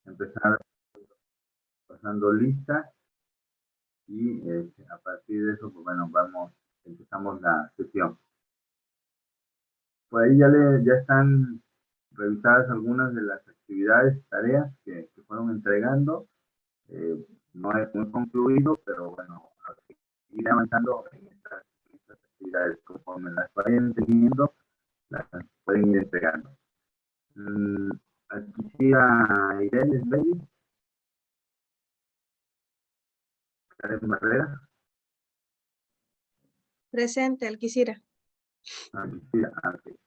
empezar pasando lista y a partir de eso, pues bueno, empezamos la sesión. Por ahí ya están revisadas algunas de las actividades, tareas que fueron entregando. No es muy concluido, pero bueno, ir avanzando en estas actividades. Conforme las vayan teniendo, las pueden ir entregando. Aquí sí a Irene Baby, Karen Barrera. Presente, Alquicira.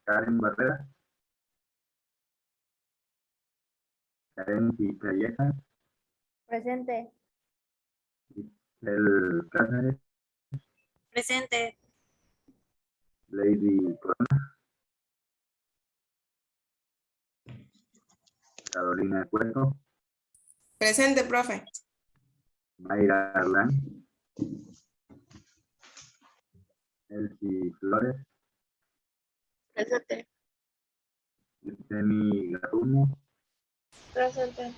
Karen Barrera. Karen Calleja. Presente. El Cáceres. Presente. Lady Corona. Carolina Cueto. Presente, profe. Mayra Arlán. Elsie Flores. Presente. Yeseni Garrumo. Presente.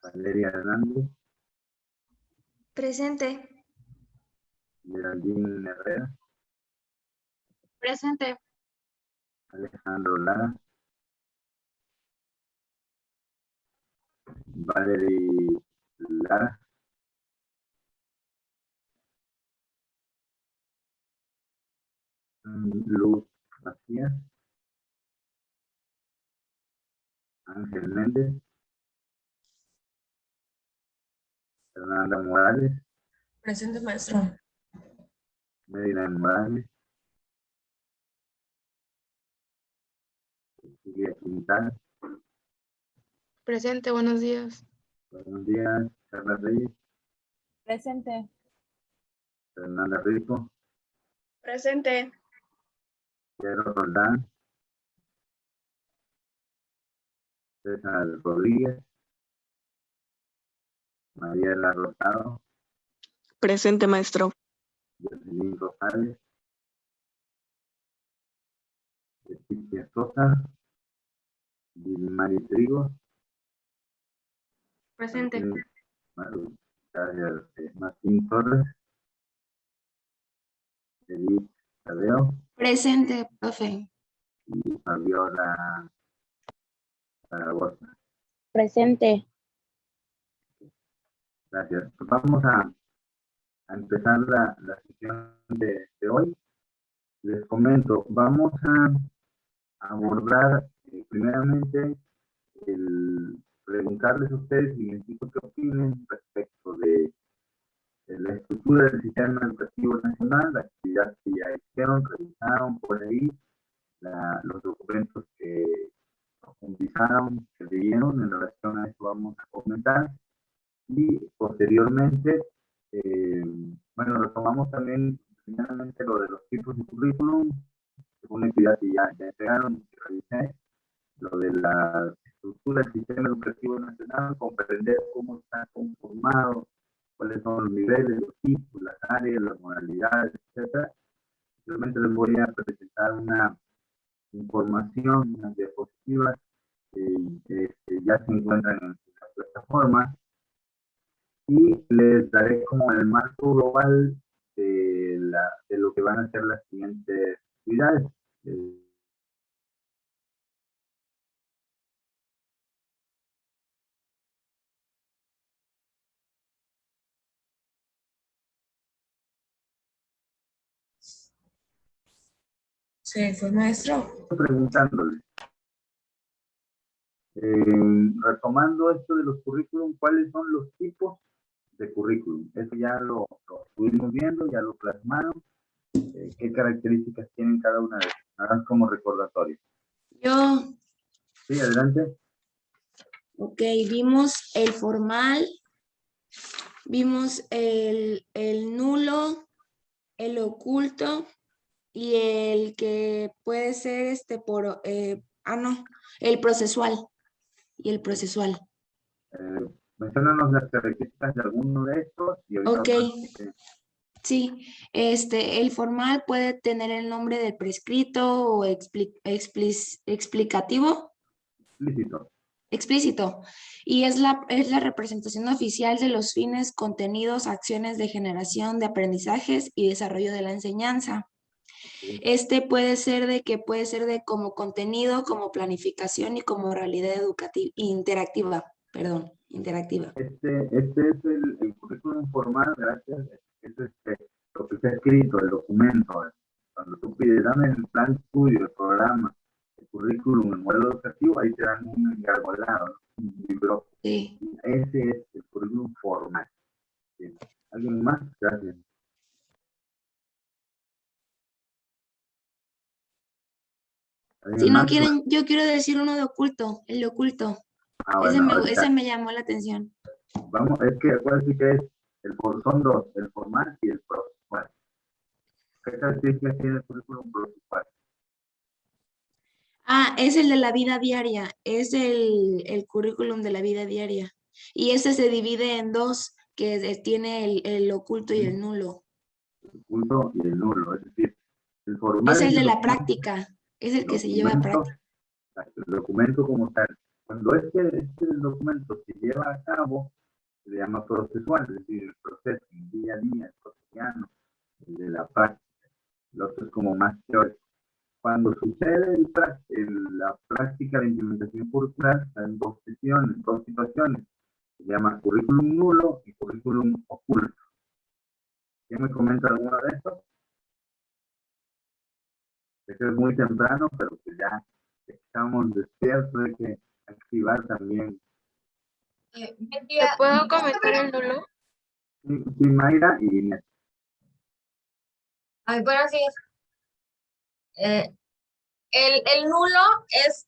Valeria Hernández. Presente. Geraldine Herrera. Presente. Alejandro Lara. Valerie Lara. Luz Macías. Ángel Méndez. Fernanda Morales. Presente, maestro. Medina Morales. Cecilia Quintal. Presente, buenos días. Buenos días, Carla Reyes. Presente. Fernanda Rico. Presente. Pedro Roldán. César Rodríguez. Mariela Rosado. Presente, maestro. Jocelyn Rosales. Leticia Sosa. Mari Trigo. Presente. Martín Torres. Edith Tadeo. Presente, profe. Y Fabiola Zaragoza. Presente. Gracias. Pues vamos a empezar la sesión de hoy. Les comento, vamos a abordar primeramente el preguntarles a ustedes y les digo qué opinen respecto de la estructura del sistema educativo nacional, la actividad que ya hicieron, revisaron por ahí, los documentos que profundizaron, que leyeron. En relación a eso vamos a comentar y posteriormente, bueno, retomamos también primeramente lo de los tipos de currículum, una actividad que ya entregaron, que revisé, lo de la estructura del sistema educativo nacional, comprender cómo está conformado, cuáles son los niveles, los tipos, las áreas, las modalidades, etc. Realmente les voy a presentar una información, unas diapositivas que ya se encuentran en la plataforma y les daré como el marco global de lo que van a ser las siguientes actividades. Sí, fue maestro. Preguntándole, retomando esto de los currículum, ¿cuáles son los tipos de currículum? Eso ya lo estuvimos viendo, ya lo plasmaron. ¿Qué características tienen cada una de ellas? Nada más como recordatorio. Yo. Sí, adelante. Ok, vimos el formal, vimos el nulo, el oculto y el que puede ser el procesual y el procesual. Menciónanos las características de alguno de estos y ahorita. Ok. Sí, el formal puede tener el nombre del prescrito o explicativo. Explícito. explícito y es la representación oficial de los fines, contenidos, acciones de generación de aprendizajes y desarrollo de la enseñanza. Este puede ser de como contenido, como planificación y como realidad educativa, interactiva. Este es el currículum formal, gracias. Es lo que está escrito, el documento. Cuando tú pides, dame el plan de estudio, el programa, el currículum, el modelo educativo, ahí te dan un engargolado, un libro. Sí. Ese es el currículum formal. ¿Sí? ¿Alguien más? Gracias. Si no quieren, yo quiero decir uno de oculto, el de oculto. Bueno, ese me llamó la atención. Vamos, es que acuérdense que son dos, el formal y el procesal. ¿Qué características tiene el currículum procesal? Es el de la vida diaria, es el currículum de la vida diaria. Y ese se divide en dos, que tiene el oculto y el nulo. El oculto y el nulo, es decir, el formal Es el de la práctica, es el que se lleva a práctica. El documento como tal. Cuando este documento se lleva a cabo, se le llama procesual, es decir, el proceso, el día a día, el cotidiano, el de la práctica. El otro es como más teórico. Cuando sucede la práctica de implementación curricular, en dos situaciones. Se llama currículum nulo y currículum oculto. ¿Quién me comenta alguna de estos? Sé que es muy temprano, pero que ya estamos despiertos, hay que activar también. ¿Te puedo comentar el nulo? Sí, Mayra y Inés. Bueno, sí. El nulo es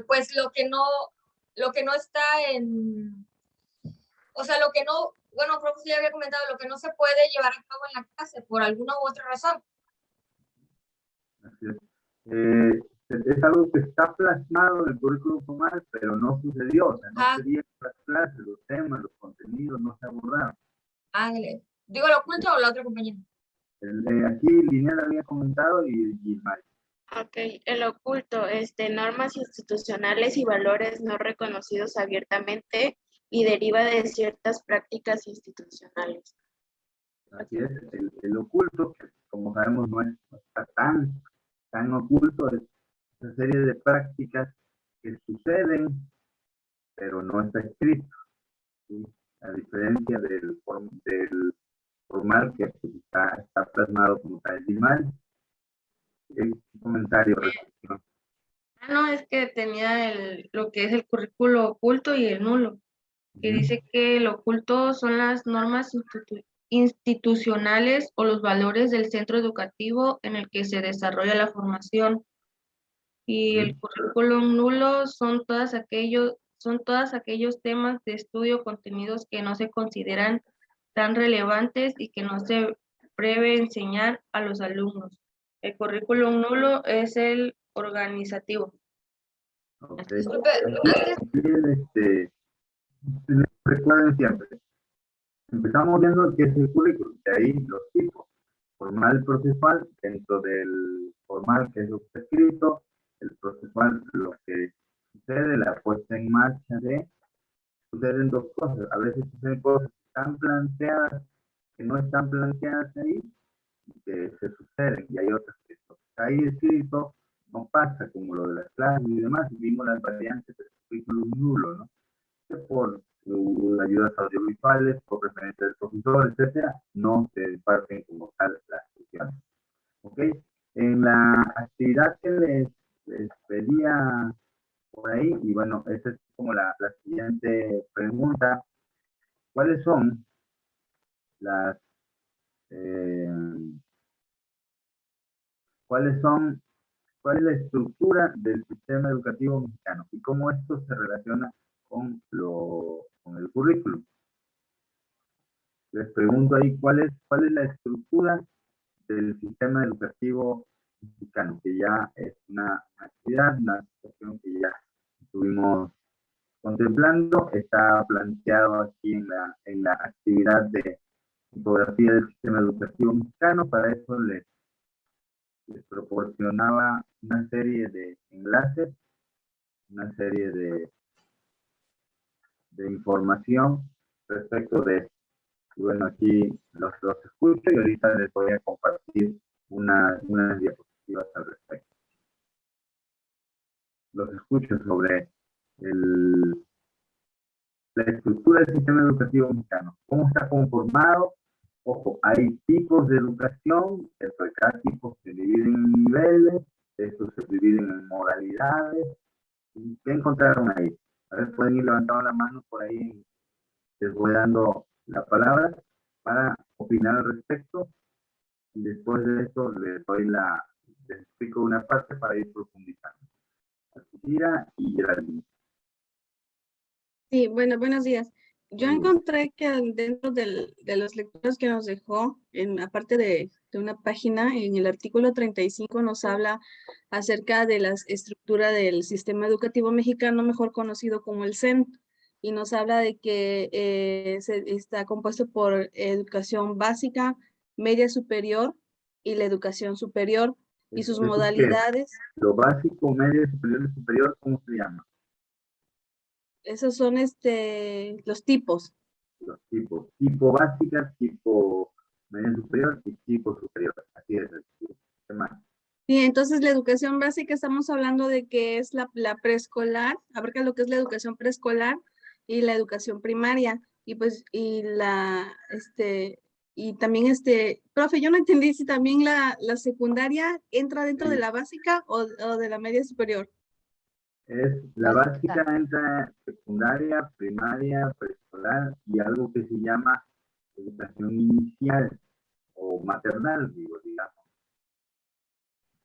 pues lo que no está en, o sea, lo que no, bueno, creo que sí había comentado, lo que no se puede llevar a cabo en la clase por alguna u otra razón. Así es. Es algo que está plasmado en el currículum formal, pero no sucedió, o sea, no se dieron las clases, los temas, los contenidos no se abordaron. Digo, ¿lo oculto o la otra compañera? Aquí Linnea había comentado y Mari. Ok, el oculto, normas institucionales y valores no reconocidos abiertamente y deriva de ciertas prácticas institucionales. Así es, el oculto, que como sabemos no está tan oculto, es una serie de prácticas que suceden, pero no está escrito, ¿sí? A diferencia del formal que pues, está plasmado como tal. ¿Y mal? ¿Qué comentario? No, es que tenía lo que es el currículo oculto y el nulo, que dice que el oculto son las normas institucionales o los valores del centro educativo en el que se desarrolla la formación. Y el currículum nulo son todos aquellos temas de estudio, contenidos que no se consideran tan relevantes y que no se prevé enseñar a los alumnos. El currículum nulo es el organizativo. Okay. Recuerden siempre, empezamos viendo qué es el currículum, de ahí los tipos, formal, procesal, dentro del formal que es lo que está escrito, el procesal, lo que sucede, la puesta en marcha suceden dos cosas, a veces suceden cosas que están planteadas, que no están planteadas ahí, que se suceden, y hay otras que está ahí escrito, no pasa, como lo de las clases y demás, y vimos las variantes del currículum nulo, ¿no? Por ayudas audiovisuales, por referencia del profesor, etcétera, no se parten como tal las sesiones. ¿Ok? En la actividad que les pedía por ahí, y bueno, esa es como la siguiente pregunta, ¿cuáles son las cuál es la estructura del sistema educativo mexicano y cómo esto se relaciona con el currículum? Les pregunto ahí cuál es la estructura del sistema educativo mexicano, que ya es una actividad, una situación que ya estuvimos contemplando, está planteado aquí en la actividad de infografía del sistema educativo mexicano. Para eso les proporcionaba una serie de enlaces, una serie de de información respecto de esto. Y bueno, aquí los escucho y ahorita les voy a compartir unas diapositivas al respecto. Los escucho sobre la estructura del sistema educativo mexicano. ¿Cómo está conformado? Ojo, hay tipos de educación, dentro de cada tipo se dividen en niveles, estos se dividen en modalidades. ¿Qué encontraron ahí? A ver, pueden ir levantando la mano por ahí. Les voy dando la palabra para opinar al respecto. Y después de esto les explico una parte para ir profundizando. Alcira y Geraldine. Sí, bueno, buenos días. Yo Buenos días. encontré que dentro de las lecturas que nos dejó, aparte de una página, en el artículo 35 nos habla acerca de la estructura del sistema educativo mexicano, mejor conocido como el CEN, y nos habla de que está compuesto por educación básica, media superior y la educación superior, y sus ¿Eso qué es? modalidades. Lo básico, medio, superior y superior, ¿cómo se llama? Esos son los tipos. Los tipos. Tipo básica, tipo medio superior y tipo superior. Así es. ¿Qué más? Sí, entonces la educación básica estamos hablando de que es la preescolar, abarca lo que es la educación preescolar y la educación primaria. Y pues, y también profe, yo no entendí si también la secundaria entra dentro de la básica o de la media superior. Es la básica entra secundaria, primaria, preescolar y algo que se llama educación inicial o maternal, digamos.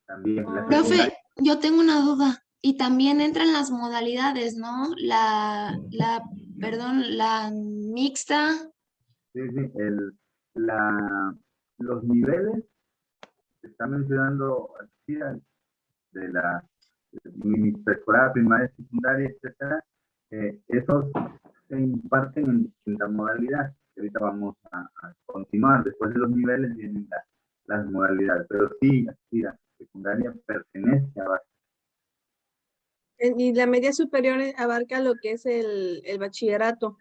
También la Profe, secundaria. yo tengo una duda. Y también entran las modalidades, ¿no? La mixta. Sí, sí, los niveles que está mencionando aquí de la preescolar, primaria, secundaria, etcétera, esos se imparten en distintas modalidades. Ahorita vamos a continuar. Después de los niveles vienen las modalidades, pero sí, la secundaria pertenece a base. Y la media superior abarca lo que es el bachillerato.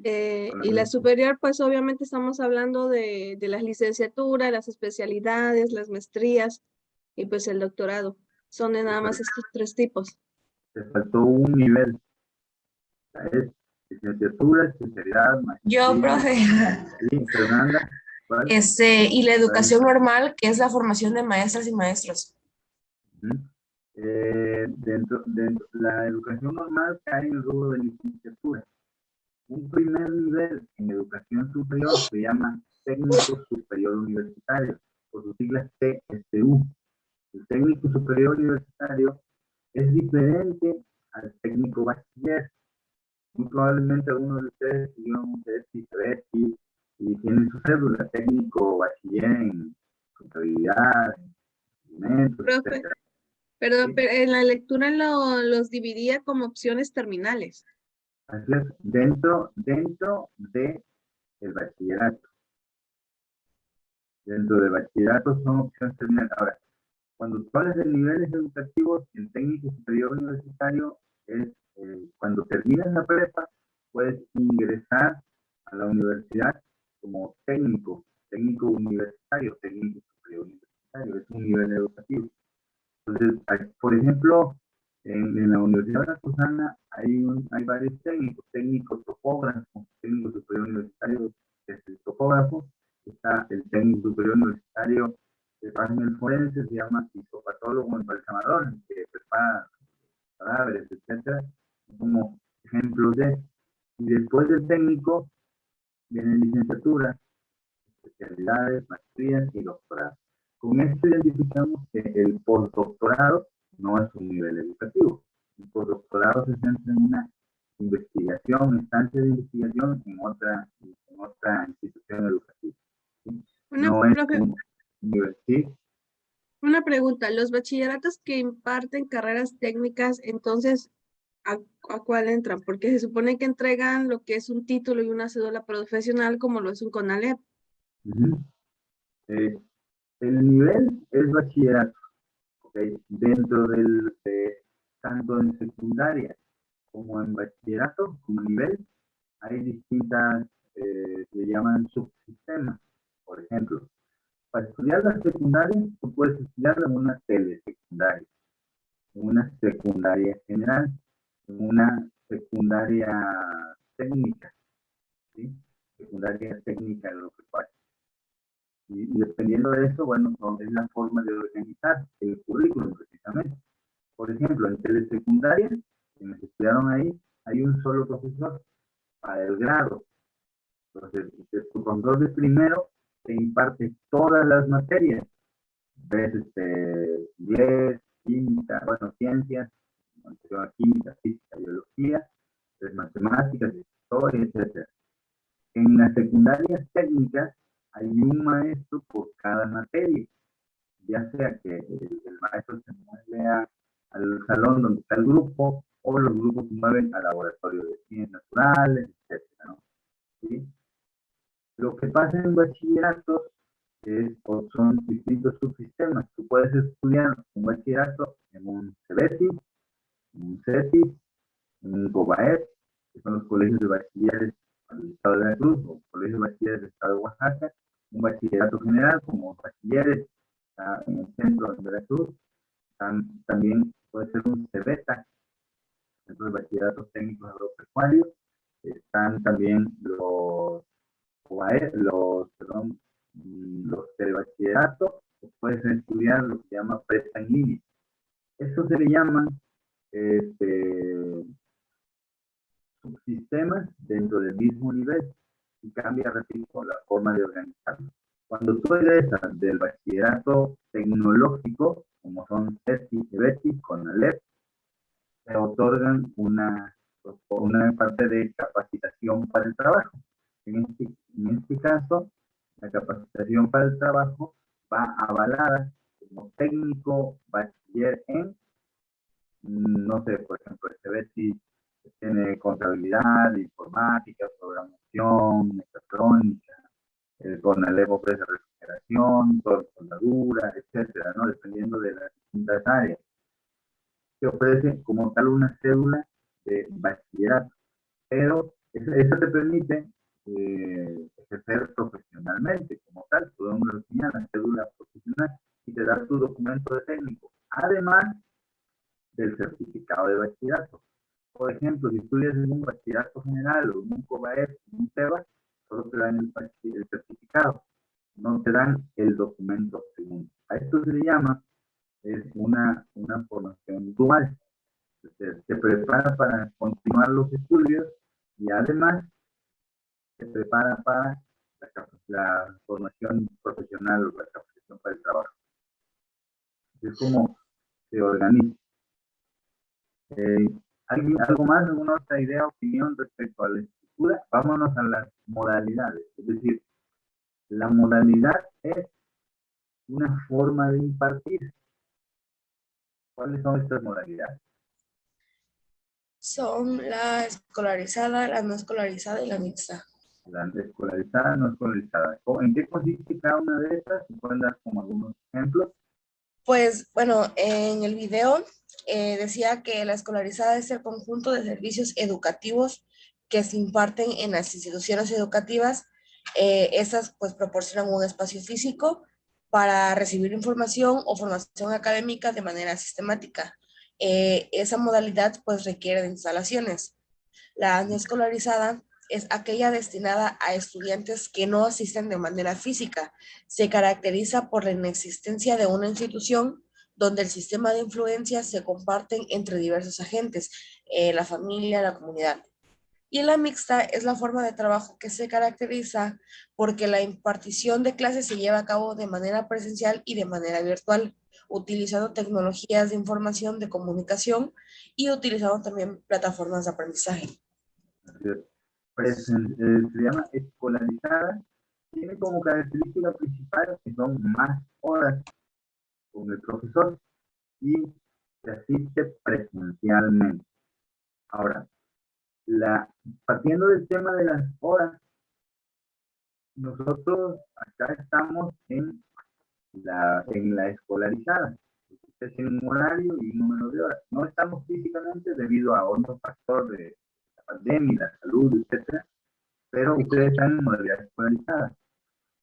Y la superior, pues obviamente estamos hablando de las licenciaturas, las especialidades, las maestrías y pues el doctorado. Son de nada más estos tres tipos. Te faltó un nivel. Es licenciatura, especialidad, maestría. Yo, profe. Sí, Fernanda. ¿Cuál? Y la educación normal, que es la formación de maestras y maestros. Dentro de la educación normal cae en el rubro de licenciatura. Un primer nivel en educación superior se llama técnico superior universitario, por sus siglas TSU. El técnico superior universitario es diferente al técnico bachiller. Muy probablemente algunos de ustedes tuvieron un test y tienen su cédula técnico bachiller en contabilidad, alimentos, Profe, etc. pero Sí. en la lectura los dividía como opciones terminales. Así es, dentro de el bachillerato. Dentro del bachillerato son opciones terminales. Ahora, cuando tú hablas de niveles educativos, el técnico superior universitario es cuando terminas la prepa, puedes ingresar a la universidad como técnico universitario, técnico superior universitario, es un nivel educativo. Entonces, por ejemplo, en la Universidad Veracruzana hay varios técnicos topógrafos, técnico superior universitario, que es el topógrafo, está el técnico superior universitario de página forense, se llama fisiopatólogo embalsamador, que prepara cadáveres, etcétera, como ejemplos de. Y después del técnico viene licenciatura, especialidades, maestrías y doctorados. Con esto identificamos que el postdoctorado no es un nivel educativo. El postdoctorado se centra en una investigación, estancia de investigación en otra institución educativa. ¿Sí? No es un nivel, ¿sí? Una pregunta, los bachilleratos que imparten carreras técnicas, entonces, ¿a cuál entran? Porque se supone que entregan lo que es un título y una cédula profesional como lo es un CONALEP. El nivel es bachillerato, ¿okay? Dentro tanto en secundaria como en bachillerato, como nivel, hay distintas, se llaman subsistemas. Por ejemplo, para estudiar la secundaria, tú puedes estudiarla en una telesecundaria, en una secundaria general, en una secundaria técnica, ¿sí? Secundaria técnica agropecuaria. Y dependiendo de eso, bueno, es la forma de organizar el currículum precisamente. Por ejemplo, en telesecundaria, quienes estudiaron ahí, hay un solo profesor para el grado. Entonces, tu profesor de primero te imparte todas las materias. Ves inglés, química, bueno, ciencias, química, física, biología, ves matemáticas, historia, etc. En las secundarias técnicas hay un maestro por cada materia, ya sea que el maestro se mueve al salón donde está el grupo, o los grupos se mueven al laboratorio de ciencias naturales, etc., ¿no? ¿Sí? Lo que pasa en bachillerato o son distintos subsistemas. Tú puedes estudiar un bachillerato en un CEBETI, en un CETIS, en un COBAEP, que son los colegios de bachilleres del estado de Veracruz, o colegios de bachilleres del estado de Oaxaca, un bachillerato general, como bachilleres en el centro de Veracruz. También puede ser un CEBETA, centro de bachilleratos técnicos agropecuarios. Están también los telebachilleratos, pueden estudiar lo que se llama prepa en línea. Eso se le llaman subsistemas dentro del mismo nivel y cambia, repito, la forma de organizarlo. Cuando tú egresas del bachillerato tecnológico, como son CETI, CEBETI, CONALEP, te otorgan una parte de capacitación para el trabajo. En este caso, la capacitación para el trabajo va avalada como técnico bachiller en, no sé, por ejemplo, el CEBETI tiene contabilidad, informática, programación, mecatrónica, el CONALEP ofrece refrigeración, soldadura, etcétera, ¿no? Dependiendo de las distintas áreas. Se ofrece como tal una cédula de bachillerato, pero esa te permite ejercer profesionalmente como tal, tú enseñar la cédula profesional y te da tu documento de técnico, además del certificado de bachillerato. Por ejemplo, si estudias en un bachillerato general o en un COBAEP, en un TEBA, solo te dan el certificado, no te dan el documento segundo. A esto se le llama una formación dual. Se prepara para continuar los estudios y además se prepara para la formación profesional o la capacitación para el trabajo. Es como se organiza. ¿Algo más, alguna otra idea o opinión respecto a la estructura? Vámonos a las modalidades. Es decir, la modalidad es una forma de impartir. ¿Cuáles son estas modalidades? Son la escolarizada, la no escolarizada y la mixta. La escolarizada, no escolarizada. ¿En qué consiste cada una de estas? ¿Se pueden dar como algunos ejemplos? Pues bueno, en el video decía que la escolarizada es el conjunto de servicios educativos que se imparten en las instituciones educativas. Estas pues proporcionan un espacio físico para recibir información o formación académica de manera sistemática. Esa modalidad pues requiere de instalaciones. La no escolarizada es aquella destinada a estudiantes que no asisten de manera física. Se caracteriza por la inexistencia de una institución donde el sistema de influencias se comparten entre diversos agentes, la familia, la comunidad. Y la mixta es la forma de trabajo que se caracteriza porque la impartición de clases se lleva a cabo de manera presencial y de manera virtual, utilizando tecnologías de información, de comunicación y utilizando también plataformas de aprendizaje. Se llama escolarizada, tiene como característica principal que son más horas con el profesor y se asiste presencialmente. Ahora, partiendo del tema de las horas, nosotros acá estamos en la escolarizada. ustedes tienen un horario y un número de horas. No estamos físicamente debido a otro factor de la pandemia, la salud, etcétera, pero ustedes están en modalidad escolarizada.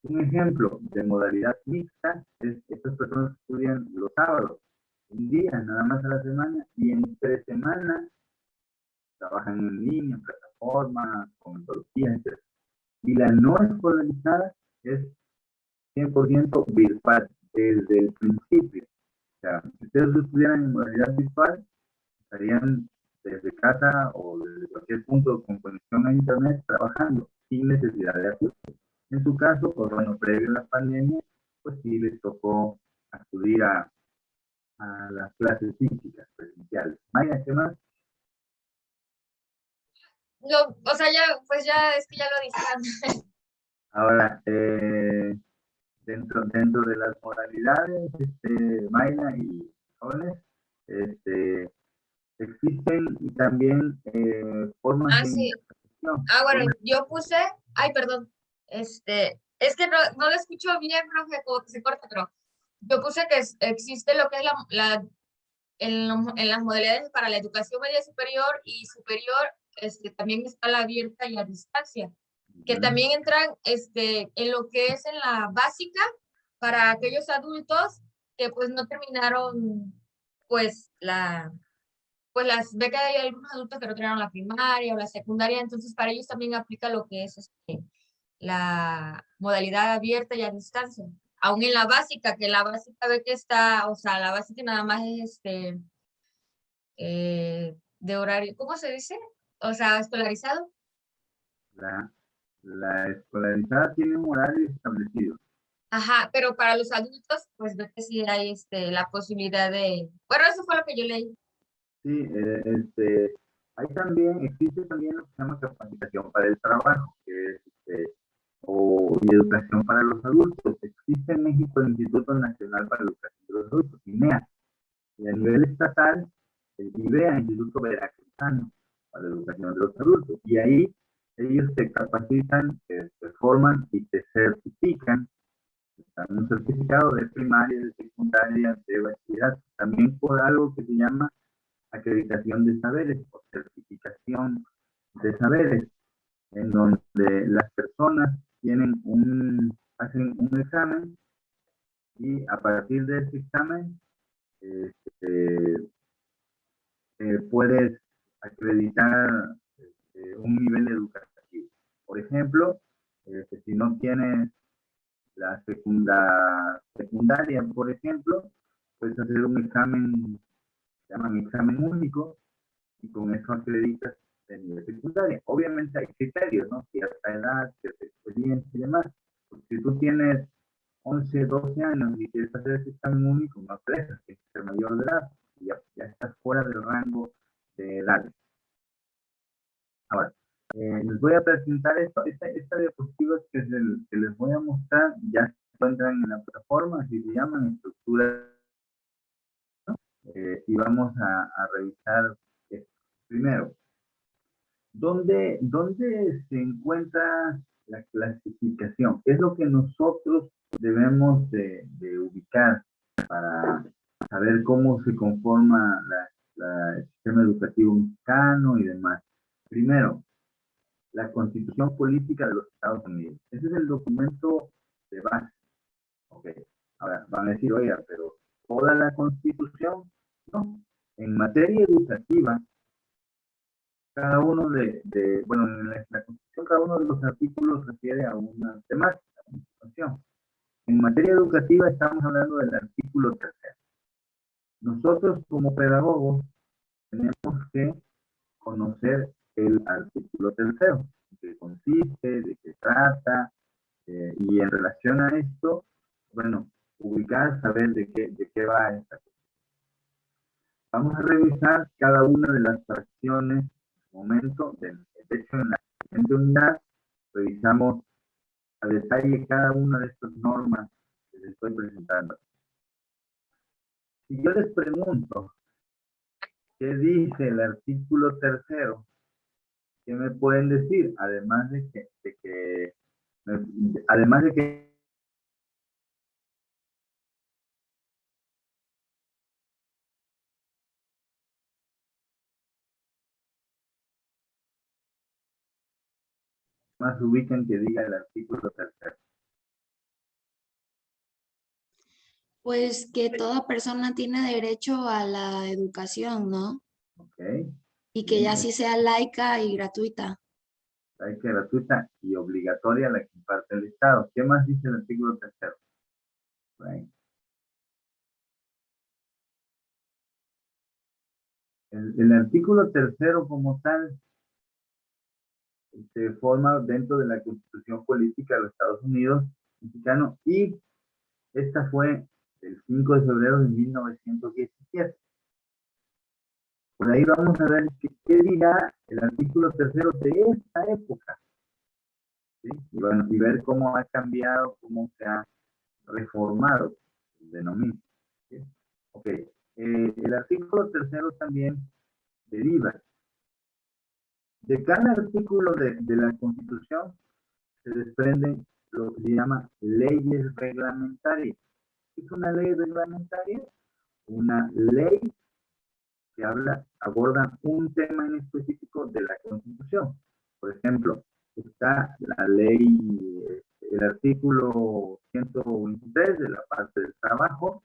Un ejemplo de modalidad mixta es estas personas que estudian los sábados, un día nada más a la semana, y entre semana trabajan en línea, en plataformas, con metodologías, etc. Y la no escolarizada es 100% virtual desde el principio. O sea, si ustedes estuvieran en modalidad virtual, estarían desde casa o desde cualquier punto con conexión a internet trabajando sin necesidad de ajuste. En su caso, pues bueno, previo a la pandemia, pues sí les tocó acudir a las clases físicas, presenciales. Maya, ¿qué más? No, o sea, ya, pues ya, es que ya lo dije. Ahora, dentro de las modalidades, Mayra y jóvenes, existen también formas Ah, de sí. interpretación. Ah, bueno, yo puse, ay, perdón, es que no lo escucho bien, profe, como que se corta, pero yo puse que existe lo que es en las modalidades para la educación media superior y superior, también está la abierta y a distancia, que también entran, en lo que es en la básica para aquellos adultos que pues no terminaron, pues las becas. Hay algunos adultos que no terminaron la primaria o la secundaria, entonces para ellos también aplica lo que es la modalidad abierta y a distancia. Aún en la básica, que la básica ve que está, o sea, la básica nada más es de horario, ¿cómo se dice? O sea, escolarizado. La escolarizada tiene un horario establecido. Ajá, pero para los adultos, pues ve que sí hay la posibilidad de, bueno, eso fue lo que yo leí. Sí, existe también lo que se llama capacitación para el trabajo, que es, y educación para los adultos. Existe en México el Instituto Nacional para la Educación de los Adultos, INEA, y a nivel estatal, el IBEA, Instituto Veracruzano para la Educación de los Adultos, y ahí ellos se capacitan, se forman y se certifican, dan un certificado de primaria, de secundaria, de bachillerato, también por algo que se llama acreditación de saberes o certificación de saberes, en donde las personas hacen un examen y a partir de ese examen puedes acreditar un nivel educativo. Por ejemplo, si no tienes la secundaria, por ejemplo, puedes hacer un examen, se llaman examen único, y con eso acreditas el nivel secundaria. Obviamente hay criterios, ¿no? Cierta edad, cierta experiencia y demás. Porque si tú tienes 11, 12 años y quieres hacer ese examen único, no te dejas, tienes que ser mayor de edad, y ya estás fuera del rango de edad. Ahora, les voy a presentar esta diapositiva que les voy a mostrar, ya se encuentran en la plataforma, así se llaman, estructuras, y vamos a revisar esto. Primero, ¿dónde se encuentra la clasificación? ¿Qué es lo que nosotros debemos de ubicar para saber cómo se conforma el sistema educativo mexicano y demás? Primero, la Constitución Política de los Estados Unidos. Ese es el documento de base. Ok. Ahora, van a decir, oiga, pero toda la Constitución, no. En materia educativa, cada uno bueno, en la Constitución, cada uno de los artículos refiere a una temática, a una situación. En materia educativa estamos hablando del artículo 3. Nosotros como pedagogos tenemos que conocer el artículo 3, de qué consiste, de qué trata, y en relación a esto, bueno, ubicar, saber de qué va esta cosa. Vamos a revisar cada una de las fracciones momento. De hecho, en la siguiente unidad revisamos a detalle cada una de estas normas que les estoy presentando. Si yo les pregunto qué dice el artículo 3, ¿qué me pueden decir? Además de que más ubican que diga el artículo 3? Pues que toda persona tiene derecho a la educación, ¿no? Ok. Y que ya sí sea laica y gratuita. Hay que gratuita y obligatoria la que imparte el Estado. ¿Qué más dice el artículo 3? Right. El artículo 3 como tal se forma dentro de la Constitución Política de los Estados Unidos mexicano y esta fue el 5 de febrero de 1917. Por ahí vamos a ver qué dirá el artículo 3 de esta época. ¿Sí? Y bueno, y ver cómo ha cambiado, cómo se ha reformado el denominio. ¿Sí? Ok. El artículo 3 también deriva de cada artículo de la Constitución se desprenden lo que se llama leyes reglamentarias. ¿Qué es una ley reglamentaria? Una ley que aborda un tema en específico de la Constitución. Por ejemplo, está la ley, el artículo 123 de la parte del trabajo.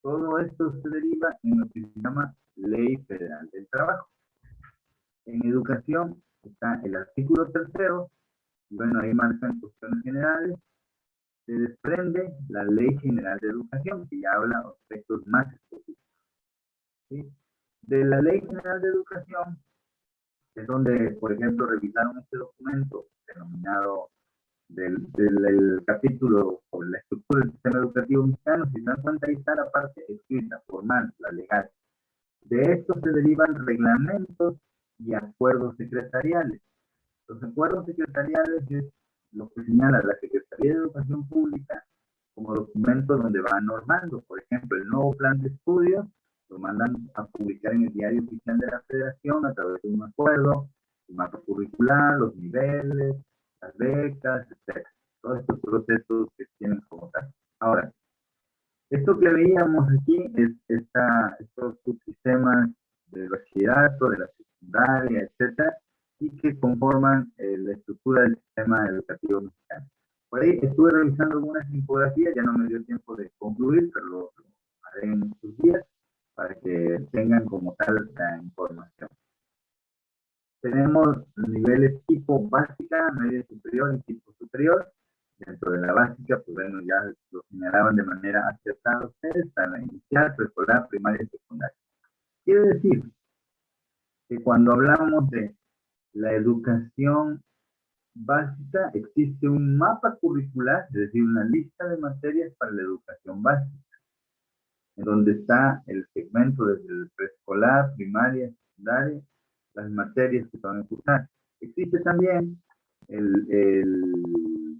Todo esto se deriva en lo que se llama Ley Federal del Trabajo. En educación está el artículo 3, bueno, ahí marcan cuestiones generales. Se desprende la Ley General de Educación, que ya habla de aspectos más específicos. ¿Sí? De la Ley General de Educación, es donde, por ejemplo, revisaron este documento denominado del capítulo sobre la estructura del sistema educativo mexicano. Si se dan cuenta, ahí está la parte escrita, formal, la legal. De esto se derivan reglamentos y acuerdos secretariales. Los acuerdos secretariales es lo que señala la Secretaría de Educación Pública como documento donde va normando. Por ejemplo, el nuevo plan de estudios lo mandan a publicar en el Diario Oficial de la Federación a través de un acuerdo, el mapa curricular, los niveles, las becas, etc. Todos estos procesos que tienen como tal. Ahora, esto que veíamos aquí es estos subsistemas del bachillerato, de la secundaria, etcétera, y que conforman la estructura del sistema educativo mexicano. Por ahí estuve revisando algunas infografías, ya no me dio tiempo de concluir, pero lo haré en estos días para que tengan como tal la información. Tenemos niveles tipo básica, media superior y tipo superior. Dentro de la básica, pues bueno, ya lo señalaban de manera acertada ustedes, está la inicial, preescolar, primaria y secundaria. Quiere decir que cuando hablamos de la educación básica, existe un mapa curricular, es decir, una lista de materias para la educación básica, en donde está el segmento desde el preescolar, primaria, secundaria, las materias que se van a cursar. Existe también el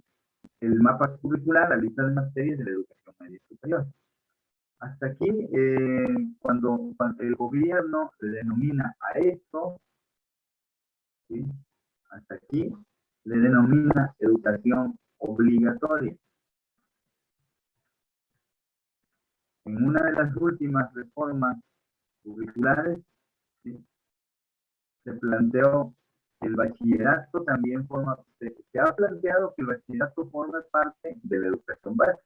mapa curricular, la lista de materias de la educación media superior. Hasta aquí, cuando el gobierno le denomina a esto, ¿sí? Hasta aquí le denomina educación obligatoria. En una de las últimas reformas curriculares, ¿sí?, se planteó que el bachillerato también se ha planteado que el bachillerato forma parte de la educación básica.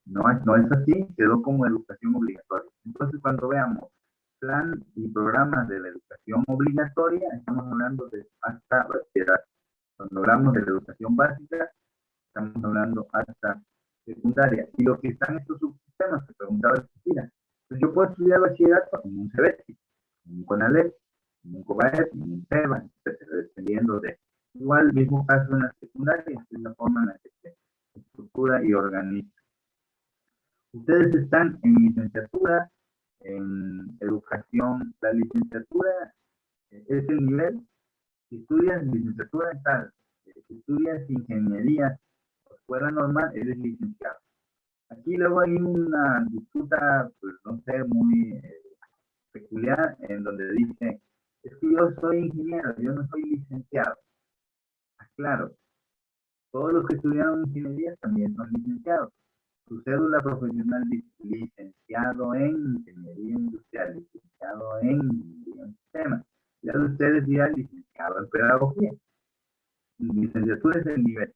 No es así, quedó como educación obligatoria. Entonces, cuando veamos plan y programas de la educación obligatoria, estamos hablando de hasta bachillerato. Cuando hablamos de la educación básica, estamos hablando hasta secundaria. Y lo que están estos subsistemas, que preguntaba Cristina, pues yo puedo estudiar bachillerato en un CEBETI, en un CONALEP, en un COBAEP, en un CEBA, etcétera, dependiendo de. Igual, mismo caso en la secundaria, es la forma en la que se estructura y organiza. Ustedes están en licenciatura, en educación. La licenciatura es el nivel. Si estudias licenciatura en tal, si estudias ingeniería o escuela normal, eres licenciado. Aquí luego hay una disputa, pues no sé, muy peculiar, en donde dice, es que yo soy ingeniero, yo no soy licenciado. Claro, todos los que estudiaron ingeniería también son licenciados. Su cédula profesional dice licenciado en ingeniería industrial, licenciado en ingeniería en sistemas. Ya de ustedes dirán licenciado en pedagogía. licenciatura es el nivel.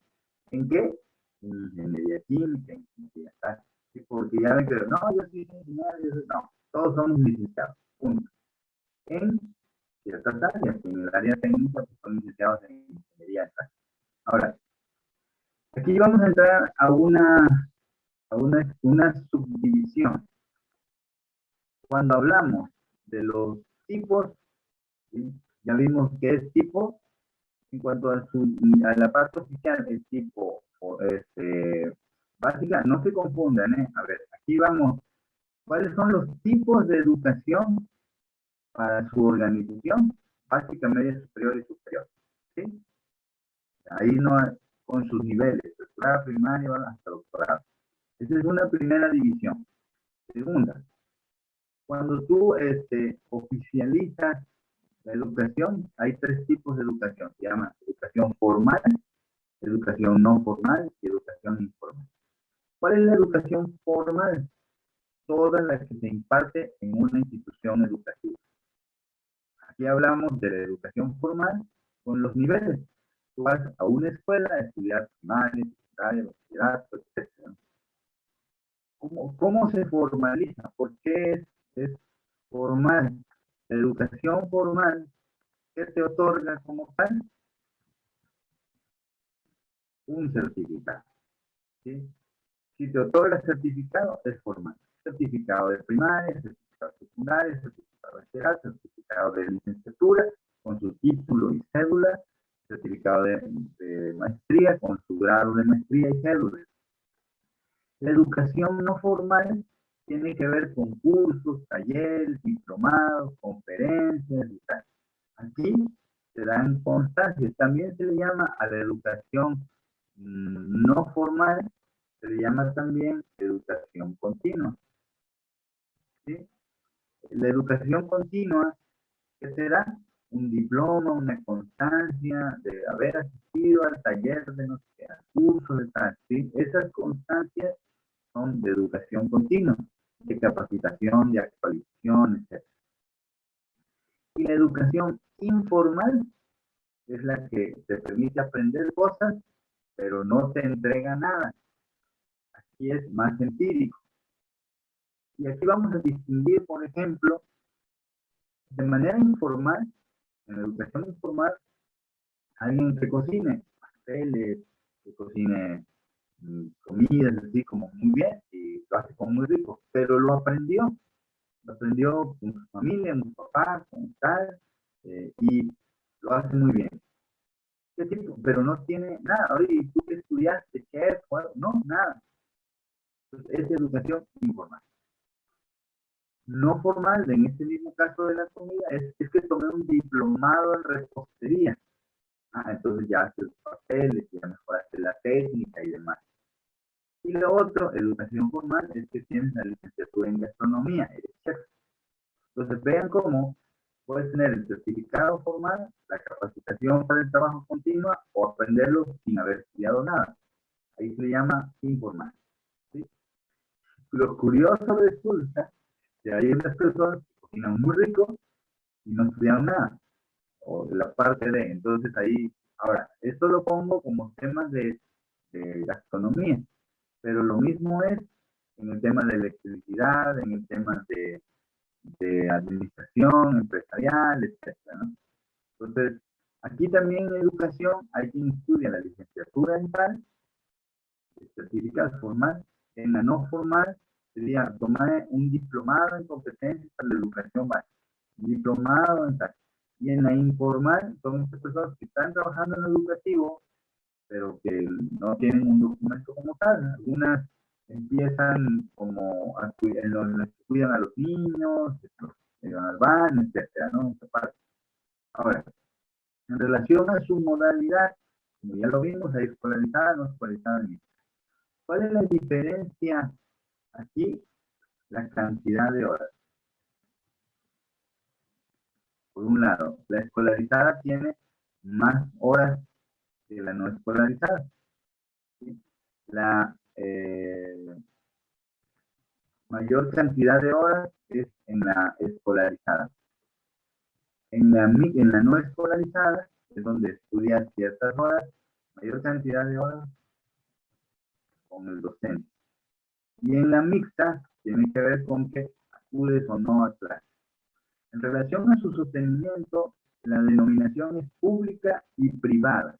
¿En qué? En ingeniería química, en ingeniería tal. Sí, porque ya ven que, no, yo soy ingeniero, no, todos somos licenciados, punto. En ciertas áreas, en el área técnica, pues son licenciados en ingeniería tal. Ahora, aquí vamos a entrar a una subdivisión. Cuando hablamos de los tipos, ¿sí? Ya vimos que es tipo, en cuanto a la parte oficial, el tipo básica, no se confundan, ¿eh? A ver, aquí vamos. ¿Cuáles son los tipos de educación para su organización? Básica, media, superior y superior. ¿Sí? Ahí no hay, con sus niveles, preescolar, primario, hasta doctorado. Esa es una primera división. Segunda, cuando tú oficializas la educación, hay tres tipos de educación. Se llama educación formal, educación no formal y educación informal. ¿Cuál es la educación formal? Toda la que se imparte en una institución educativa. Aquí hablamos de la educación formal con los niveles. Tú vas a una escuela a estudiar primaria, secundaria, bachillerato, etc. ¿Cómo se formaliza? ¿Por qué es formal? La educación formal, ¿qué te otorga como tal? Un certificado. ¿Sí? Si te otorga certificado, es formal. Certificado de primaria, certificado de secundaria, certificado de bachillerato, certificado de licenciatura, con su título y cédula, certificado de maestría, con su grado de maestría y cédula. La educación no formal tiene que ver con cursos, talleres, diplomados, conferencias y tal. Aquí se dan constancias. También se le llama a la educación no formal, se le llama también educación continua. ¿Sí? La educación continua, ¿qué será? Un diploma, una constancia de haber asistido al taller de no sé qué, al curso de tal. ¿Sí? Esas constancias son de educación continua, de capacitación, de actualización, etc. Y la educación informal es la que te permite aprender cosas, pero no te entrega nada. Aquí es más empírico. Y aquí vamos a distinguir, por ejemplo, de manera informal, en la educación informal, alguien que cocine pasteles, que cocine comidas así como muy bien y lo hace como muy rico, pero lo aprendió con su familia, con su papá, con tal, y lo hace muy bien. ¿Qué tipo? Pero no tiene nada. Oye, ¿tú qué estudiaste? ¿Chef? No, nada. Entonces, es educación informal. No formal, en este mismo caso de la comida, es que tomé un diplomado en repostería. Entonces ya haces papeles, ya mejoraste la técnica y demás. Y lo otro, educación formal, es que tienes la licenciatura en gastronomía, eres chef. Entonces vean cómo puedes tener el certificado formal, la capacitación para el trabajo continua o aprenderlo sin haber estudiado nada. Ahí se llama informal. ¿Sí? Lo curioso resulta que hay unas personas que cocinan muy rico y no estudian nada, o de la parte de, entonces ahí, ahora, esto lo pongo como temas de gastronomía, pero lo mismo es en el tema de electricidad, en el tema de administración empresarial, etcétera, ¿no? Entonces, aquí también en educación hay quien estudia la licenciatura en tal, el certificado formal, en la no formal sería tomar un diplomado en competencias para la educación básica, un diplomado en tal. Y en la informal son estas personas que están trabajando en lo educativo, pero que no tienen un documento como tal. Algunas empiezan como en los que cuidan a los niños, al baño, etcétera, ¿no? Esta parte. Ahora, en relación a su modalidad, como ya lo vimos, hay escolarizada, no escolarizada. ¿Cuál es la diferencia aquí? La cantidad de horas. Por un lado, la escolarizada tiene más horas que la no escolarizada. ¿Sí? La mayor cantidad de horas es en la escolarizada. En la no escolarizada es donde estudias ciertas horas, mayor cantidad de horas con el docente. Y en la mixta tiene que ver con que acudes o no a clase. En relación a su sostenimiento, la denominación es pública y privada.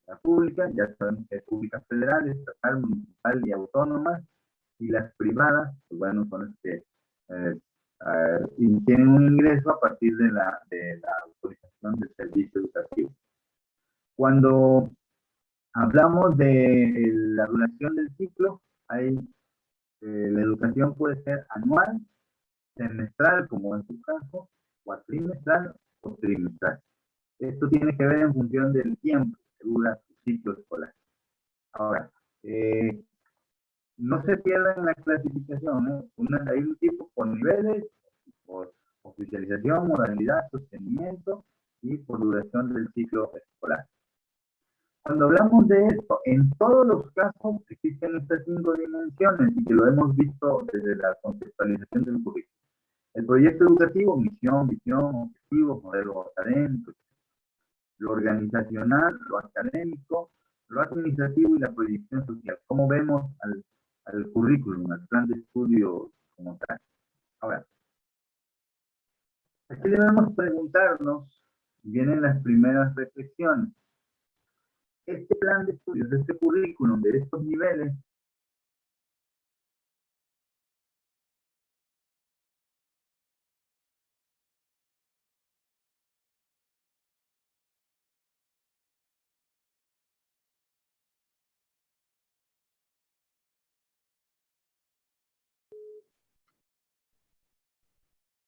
La pública, ya sabemos que es pública federal, estatal, municipal y autónoma, y las privadas, pues bueno, son las que tienen un ingreso a partir de la autorización del servicio educativo. Cuando hablamos de la duración del ciclo, la educación puede ser anual, semestral, como en su caso, cuatrimestral o trimestral. Esto tiene que ver en función del tiempo que dura su ciclo escolar. Ahora, no se pierdan la clasificación, ¿eh? Hay un tipo por niveles, por oficialización, modalidad, sostenimiento y por duración del ciclo escolar. Cuando hablamos de esto, en todos los casos existen estas 5 dimensiones y que lo hemos visto desde la conceptualización del currículo. El proyecto educativo, misión, visión, objetivos, modelo académico, lo organizacional, lo académico, lo administrativo y la proyección social. ¿Cómo vemos al currículum, al plan de estudio como tal? Ahora, aquí debemos preguntarnos, vienen las primeras reflexiones. Este plan de estudios, este currículum de estos niveles,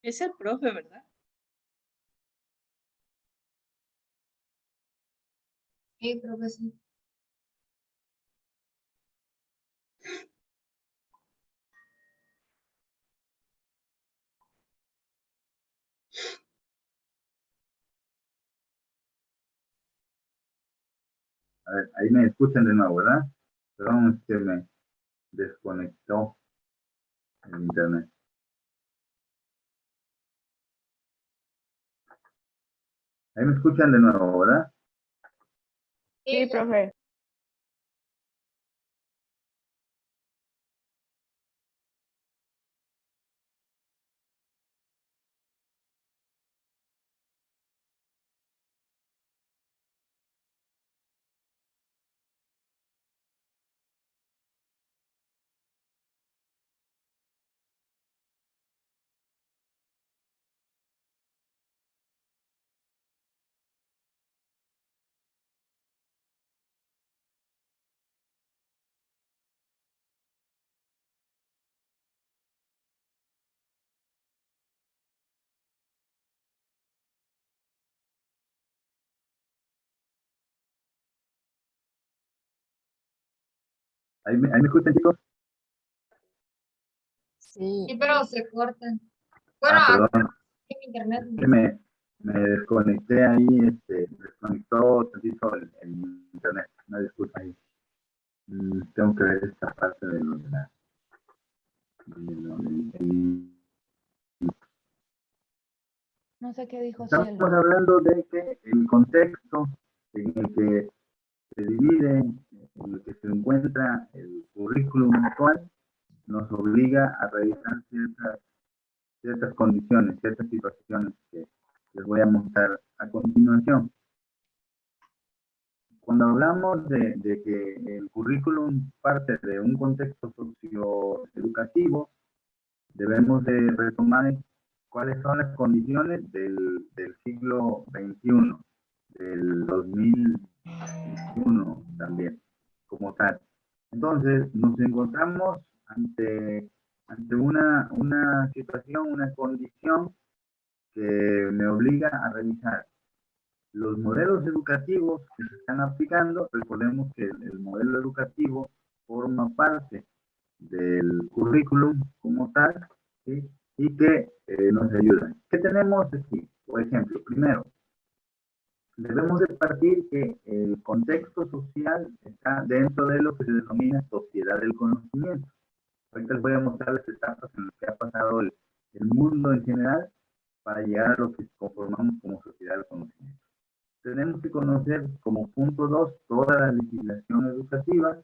Es el profe, ¿verdad? Sí, creo que sí. a ver, ahí me escuchan de nuevo, ¿verdad? Perdón, es que me desconectó el internet. Ahí me escuchan de nuevo, ¿verdad? Sí, profe. Ahí me escuchan, chicos. sí, pero se cortan. Bueno, Perdón, en internet. es que me desconecté ahí, desconectó tantito el internet. Una disculpa ahí. Tengo que ver esta parte de lo de la... No sé qué dijo Estamos Cielo. hablando de que el contexto en el que se divide, en el que se encuentra el currículum actual, nos obliga a revisar ciertas condiciones, ciertas situaciones que les voy a mostrar a continuación. Cuando hablamos de que el currículum parte de un contexto socioeducativo, debemos de retomar cuáles son las condiciones del siglo XXI, del 2021 también, como tal. Entonces, nos encontramos ante una situación, una condición que me obliga a revisar los modelos educativos que se están aplicando. Recordemos que el modelo educativo forma parte del currículum como tal, ¿sí? Y que nos ayudan. ¿Qué tenemos aquí? Por ejemplo, primero, debemos de partir que el contexto social está dentro de lo que se denomina sociedad del conocimiento. Ahorita les voy a mostrar las etapas en las que ha pasado el mundo en general para llegar a lo que conformamos como sociedad del conocimiento. Entonces, tenemos que conocer como punto 2 toda la legislación educativa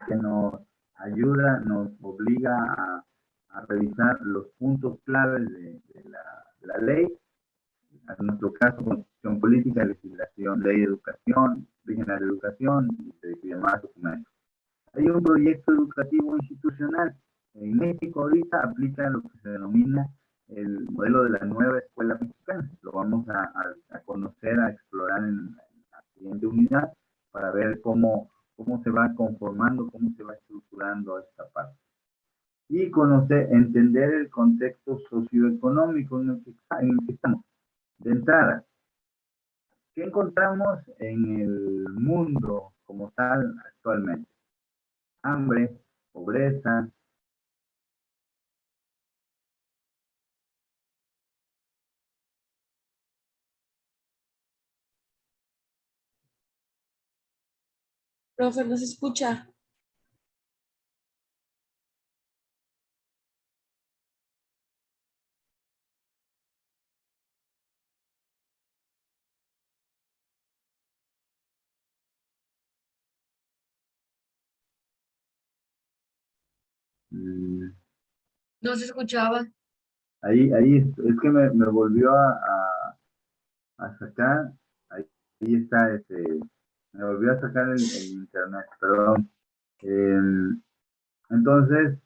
que nos ayuda, nos obliga a revisar los puntos claves de la ley, en nuestro caso, constitución política, legislación, ley de educación, ley general de educación y demás documentos. Hay un proyecto educativo institucional. En México ahorita aplica lo que se denomina el modelo de la nueva escuela mexicana. Lo vamos a conocer, a explorar en la siguiente unidad para ver cómo se va conformando, cómo se va estructurando esta parte. Y conocer, entender el contexto socioeconómico en el que estamos. De entrada, ¿qué encontramos en el mundo como tal actualmente? Hambre, pobreza. Profe, ¿no se escucha? No se escuchaba. Ahí es que me volvió a sacar, ahí está, me volvió a sacar el internet, perdón. Entonces,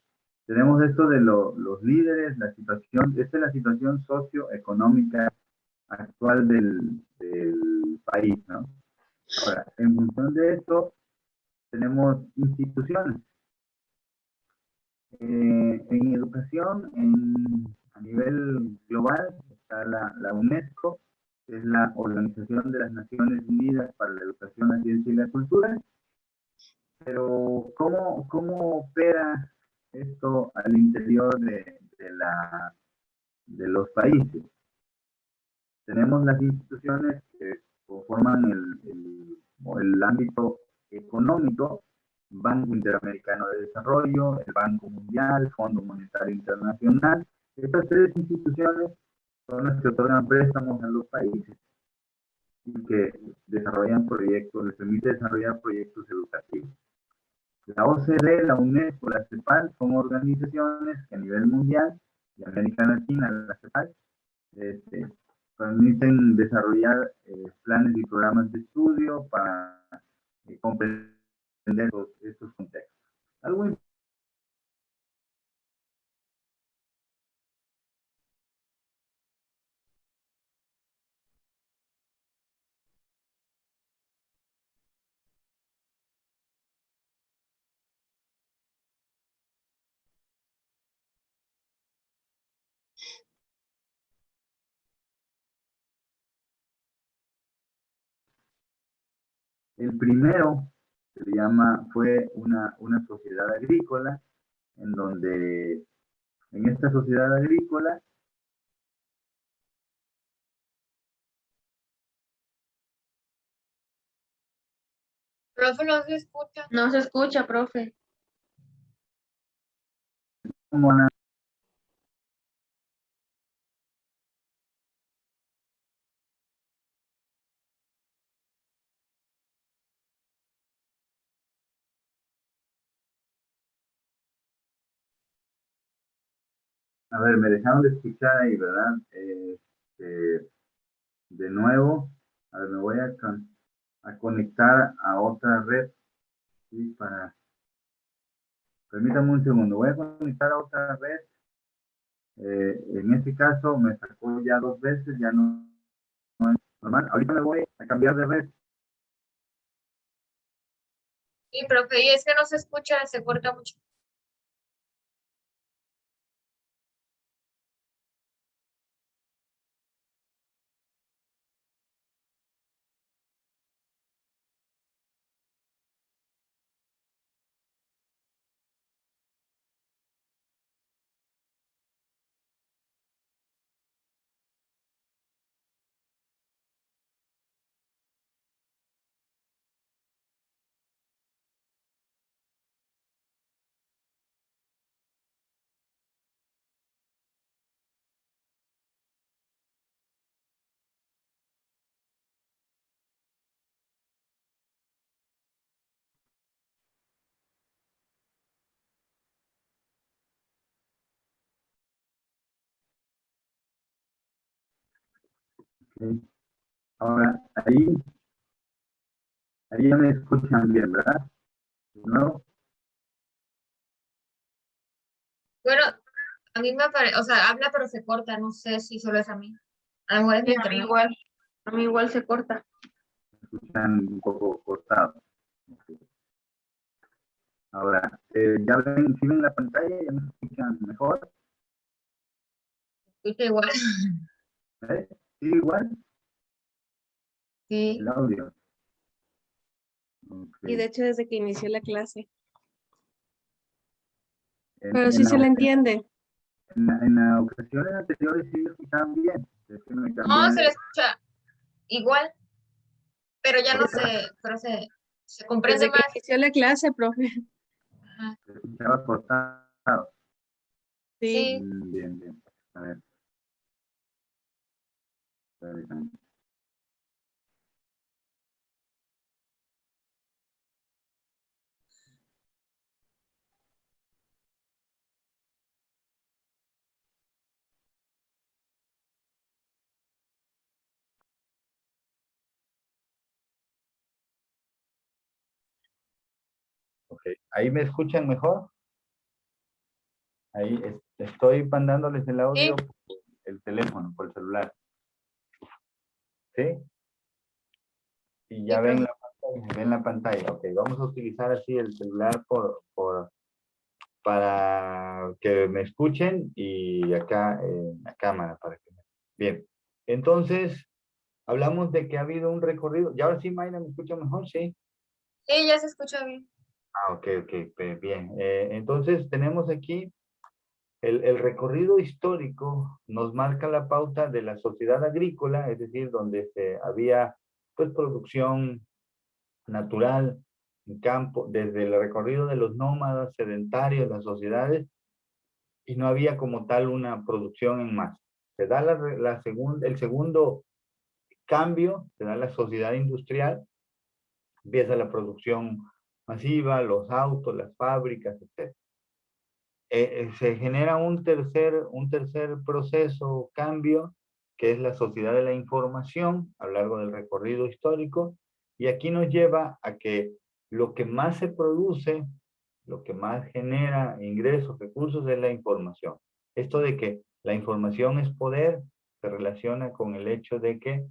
tenemos esto de los líderes, la situación, esta es la situación socioeconómica actual del país, ¿no? Ahora, en función de esto, tenemos instituciones. En educación, a nivel global, está la UNESCO, que es la Organización de las Naciones Unidas para la Educación, la Ciencia y la Cultura. Pero, ¿cómo opera esto al interior de los países? Tenemos las instituciones que conforman el ámbito económico, Banco Interamericano de Desarrollo, el Banco Mundial, Fondo Monetario Internacional. Estas tres instituciones son las que otorgan préstamos a los países y que desarrollan proyectos, les permite desarrollar proyectos educativos. La OCDE, la UNESCO, la CEPAL son organizaciones que a nivel mundial, y América Latina, la CEPAL, permiten desarrollar planes y programas de estudio para comprender estos contextos. Algo El primero fue una sociedad agrícola, en donde en esta sociedad agrícola Profe, no se escucha. No se escucha, profe. como a ver, me dejaron de escuchar ahí, ¿verdad? De nuevo, a ver, me voy a conectar a otra red, ¿sí? Permítame un segundo, voy a conectar a otra red. En este caso me sacó ya 2 veces, ya no es normal. Ahorita me voy a cambiar de red. Sí, profe, y es que no se escucha, se corta mucho. Sí. Ahora, ahí ya me escuchan bien, ¿verdad? ¿No? Bueno, a mí me parece, o sea, habla pero se corta, no sé si solo es a mí. A lo mejor es mi Sí, internet. a mí igual se corta. Me escuchan un poco cortados. Ahora, ya ven, si ven la pantalla, ya me escuchan mejor. Escucha igual. ¿Eh? Sí, igual, Sí. el audio. Ok. Y de hecho desde que inició la clase. En, Pero en sí se la- le entiende. en las ocasiones anteriores sí lo escuchaban bien. Es que me No, se cambié. le escucha igual, pero ya no se, pero se comprende Desde que más. inició la clase, profe. Ajá. Se escuchaba cortado. Sí. Sí. Bien, bien. A ver. Interesante. Ok. ¿Ahí me escuchan mejor? Ahí estoy mandándoles el Sí. audio por el teléfono, por el celular. ¿Sí? Y Sí, ya profe. ven la pantalla. Ok, vamos a utilizar así el celular para que me escuchen y acá la cámara para que Bien. Entonces, hablamos de que ha habido un recorrido. Y ahora sí, Mayra, ¿me escucha mejor? Sí. Sí, ya se escucha bien. Ah, ok, bien. Entonces, tenemos aquí el recorrido histórico nos marca la pauta de la sociedad agrícola, es decir, donde había pues producción natural en campo, desde el recorrido de los nómadas sedentarios, las sociedades, y no había como tal una producción en masa. Se da el segundo cambio, se da la sociedad industrial, empieza la producción masiva, los autos, las fábricas, etc. Se genera un tercer proceso, cambio, que es la sociedad de la información a lo largo del recorrido histórico, y aquí nos lleva a que lo que más se produce, lo que más genera ingresos, recursos, es la información. Esto de que la información es poder, se relaciona con el hecho de que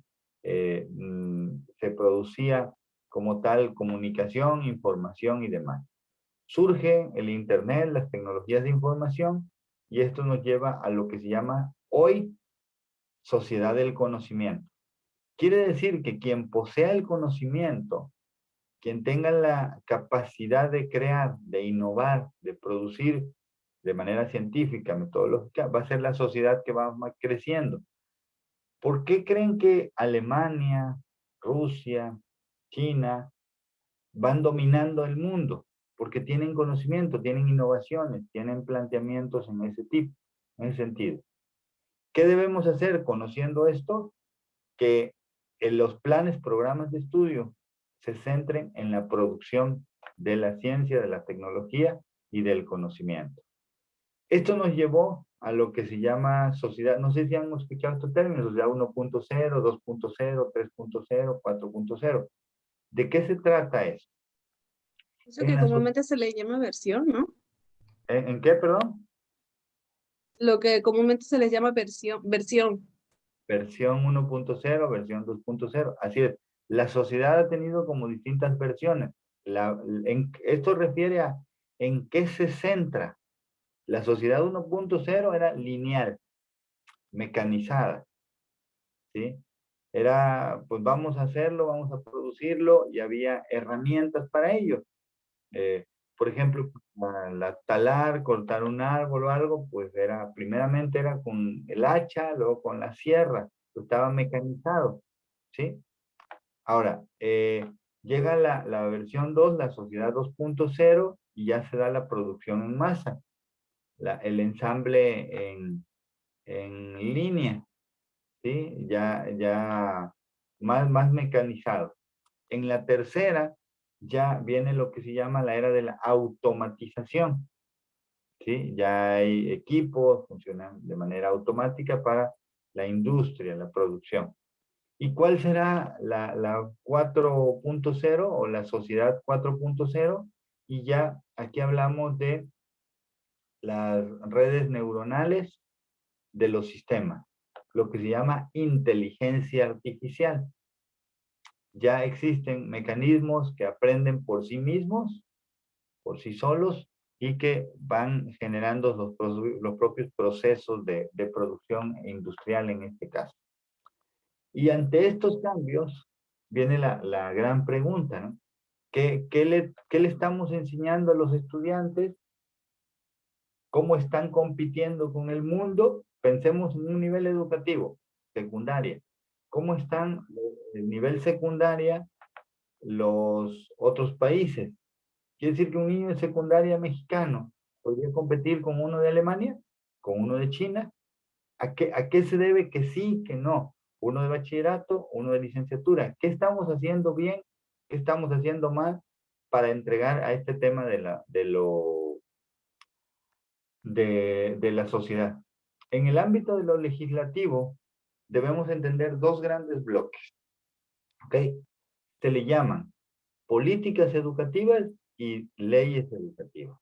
se producía como tal comunicación, información y demás. Surge el Internet, las tecnologías de información, y esto nos lleva a lo que se llama hoy sociedad del conocimiento. Quiere decir que quien posea el conocimiento, quien tenga la capacidad de crear, de innovar, de producir de manera científica, metodológica, va a ser la sociedad que va creciendo. ¿Por qué creen que Alemania, Rusia, China van dominando el mundo? Porque tienen conocimiento, tienen innovaciones, tienen planteamientos en ese tipo, en ese sentido. ¿Qué debemos hacer conociendo esto? Que en los planes, programas de estudio se centren en la producción de la ciencia, de la tecnología y del conocimiento. Esto nos llevó a lo que se llama sociedad, no sé si han escuchado estos términos, sociedad 1.0, 2.0, 3.0, 4.0. ¿De qué se trata eso? Eso En que la comúnmente se le llama versión, ¿no? ¿En qué, perdón? Lo que comúnmente se les llama versión. Versión 1.0, versión 2.0. Así es. La sociedad ha tenido como distintas versiones. Esto refiere a en qué se centra. La sociedad 1.0 era lineal, mecanizada, ¿sí? Era, pues vamos a hacerlo, vamos a producirlo, y había herramientas para ello. Por ejemplo, talar, cortar un árbol o algo, pues primeramente era con el hacha, luego con la sierra, estaba mecanizado, ¿sí? Ahora, llega la versión 2, la sociedad 2.0, y ya se da la producción en masa, el ensamble en línea, ¿sí? Ya más mecanizado. En la tercera ya viene lo que se llama la era de la automatización, ¿sí? Ya hay equipos, funcionan de manera automática para la industria, la producción. ¿Y cuál será la 4.0 o la sociedad 4.0? Y ya aquí hablamos de las redes neuronales de los sistemas, lo que se llama inteligencia artificial. Ya existen mecanismos que aprenden por sí mismos, por sí solos, y que van generando los propios procesos de producción industrial en este caso. Y ante estos cambios viene la gran pregunta, ¿no? ¿Qué le estamos enseñando a los estudiantes? ¿Cómo están compitiendo con el mundo? Pensemos en un nivel educativo, secundaria. ¿Cómo están el nivel secundaria los otros países? Quiere decir que un niño de secundaria mexicano podría competir con uno de Alemania, con uno de China. ¿A qué se debe que sí, que no? Uno de bachillerato, uno de licenciatura. ¿Qué estamos haciendo bien? ¿Qué estamos haciendo mal para entregar a este tema de la sociedad? En el ámbito de lo legislativo, debemos entender dos grandes bloques. ¿Ok? Se le llaman políticas educativas y leyes educativas.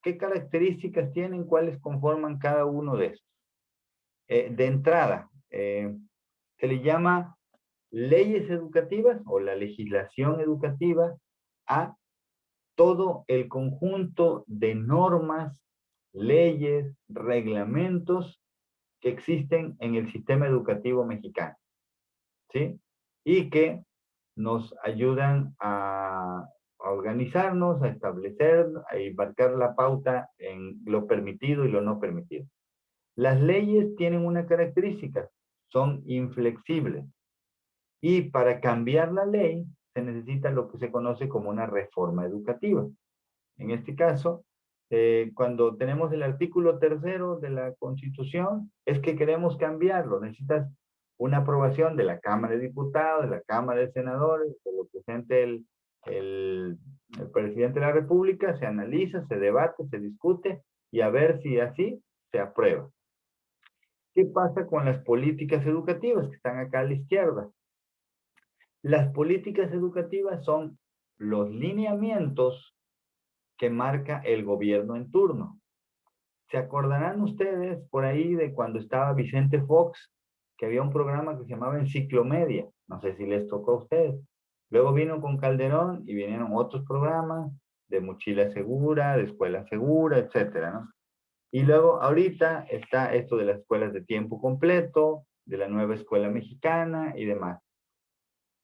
¿Qué características tienen? ¿Cuáles conforman cada uno de estos? De entrada, se le llama leyes educativas o la legislación educativa a todo el conjunto de normas, leyes, reglamentos que existen en el sistema educativo mexicano, ¿sí? Y que nos ayudan a organizarnos, a establecer, a marcar la pauta en lo permitido y lo no permitido. Las leyes tienen una característica, son inflexibles. Y para cambiar la ley se necesita lo que se conoce como una reforma educativa. En este caso, cuando tenemos el artículo 3º de la Constitución, es que queremos cambiarlo. Necesitas una aprobación de la Cámara de Diputados, de la Cámara de Senadores, de lo presente el presidente de la República, se analiza, se debate, se discute y a ver si así se aprueba. ¿Qué pasa con las políticas educativas que están acá a la izquierda? Las políticas educativas son los lineamientos que marca el gobierno en turno. ¿Se acordarán ustedes por ahí de cuando estaba Vicente Fox, que había un programa que se llamaba Enciclomedia? No sé si les tocó a ustedes. Luego vino con Calderón y vinieron otros programas de mochila segura, de escuela segura, etcétera, ¿no? Y luego ahorita está esto de las escuelas de tiempo completo, de la nueva escuela mexicana y demás.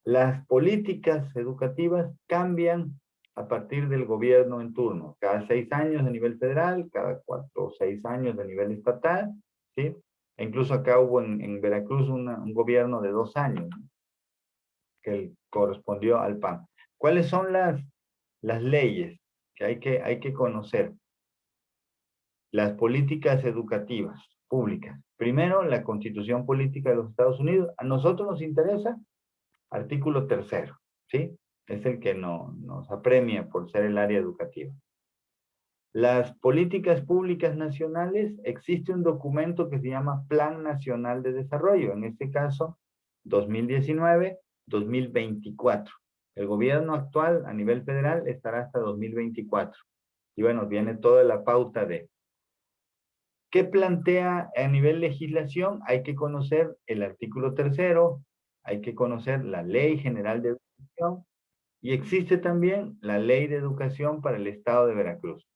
Las políticas educativas cambian a partir del gobierno en turno. Cada 6 años a nivel federal, cada 4 o 6 años a nivel estatal, ¿sí? E incluso acá hubo en Veracruz un gobierno de 2 años, ¿no? Que correspondió al PAN. ¿Cuáles son las leyes que hay que conocer? Las políticas educativas públicas. Primero, la Constitución Política de los Estados Unidos. A nosotros nos interesa artículo 3º, ¿sí? Es el que nos apremia por ser el área educativa. Las políticas públicas nacionales, existe un documento que se llama Plan Nacional de Desarrollo, en este caso 2019-2024. El gobierno actual a nivel federal estará hasta 2024. Y bueno, viene toda la pauta de ¿qué plantea a nivel legislación? Hay que conocer el artículo 3º, hay que conocer la Ley General de Educación y existe también la Ley de Educación para el Estado de Veracruz.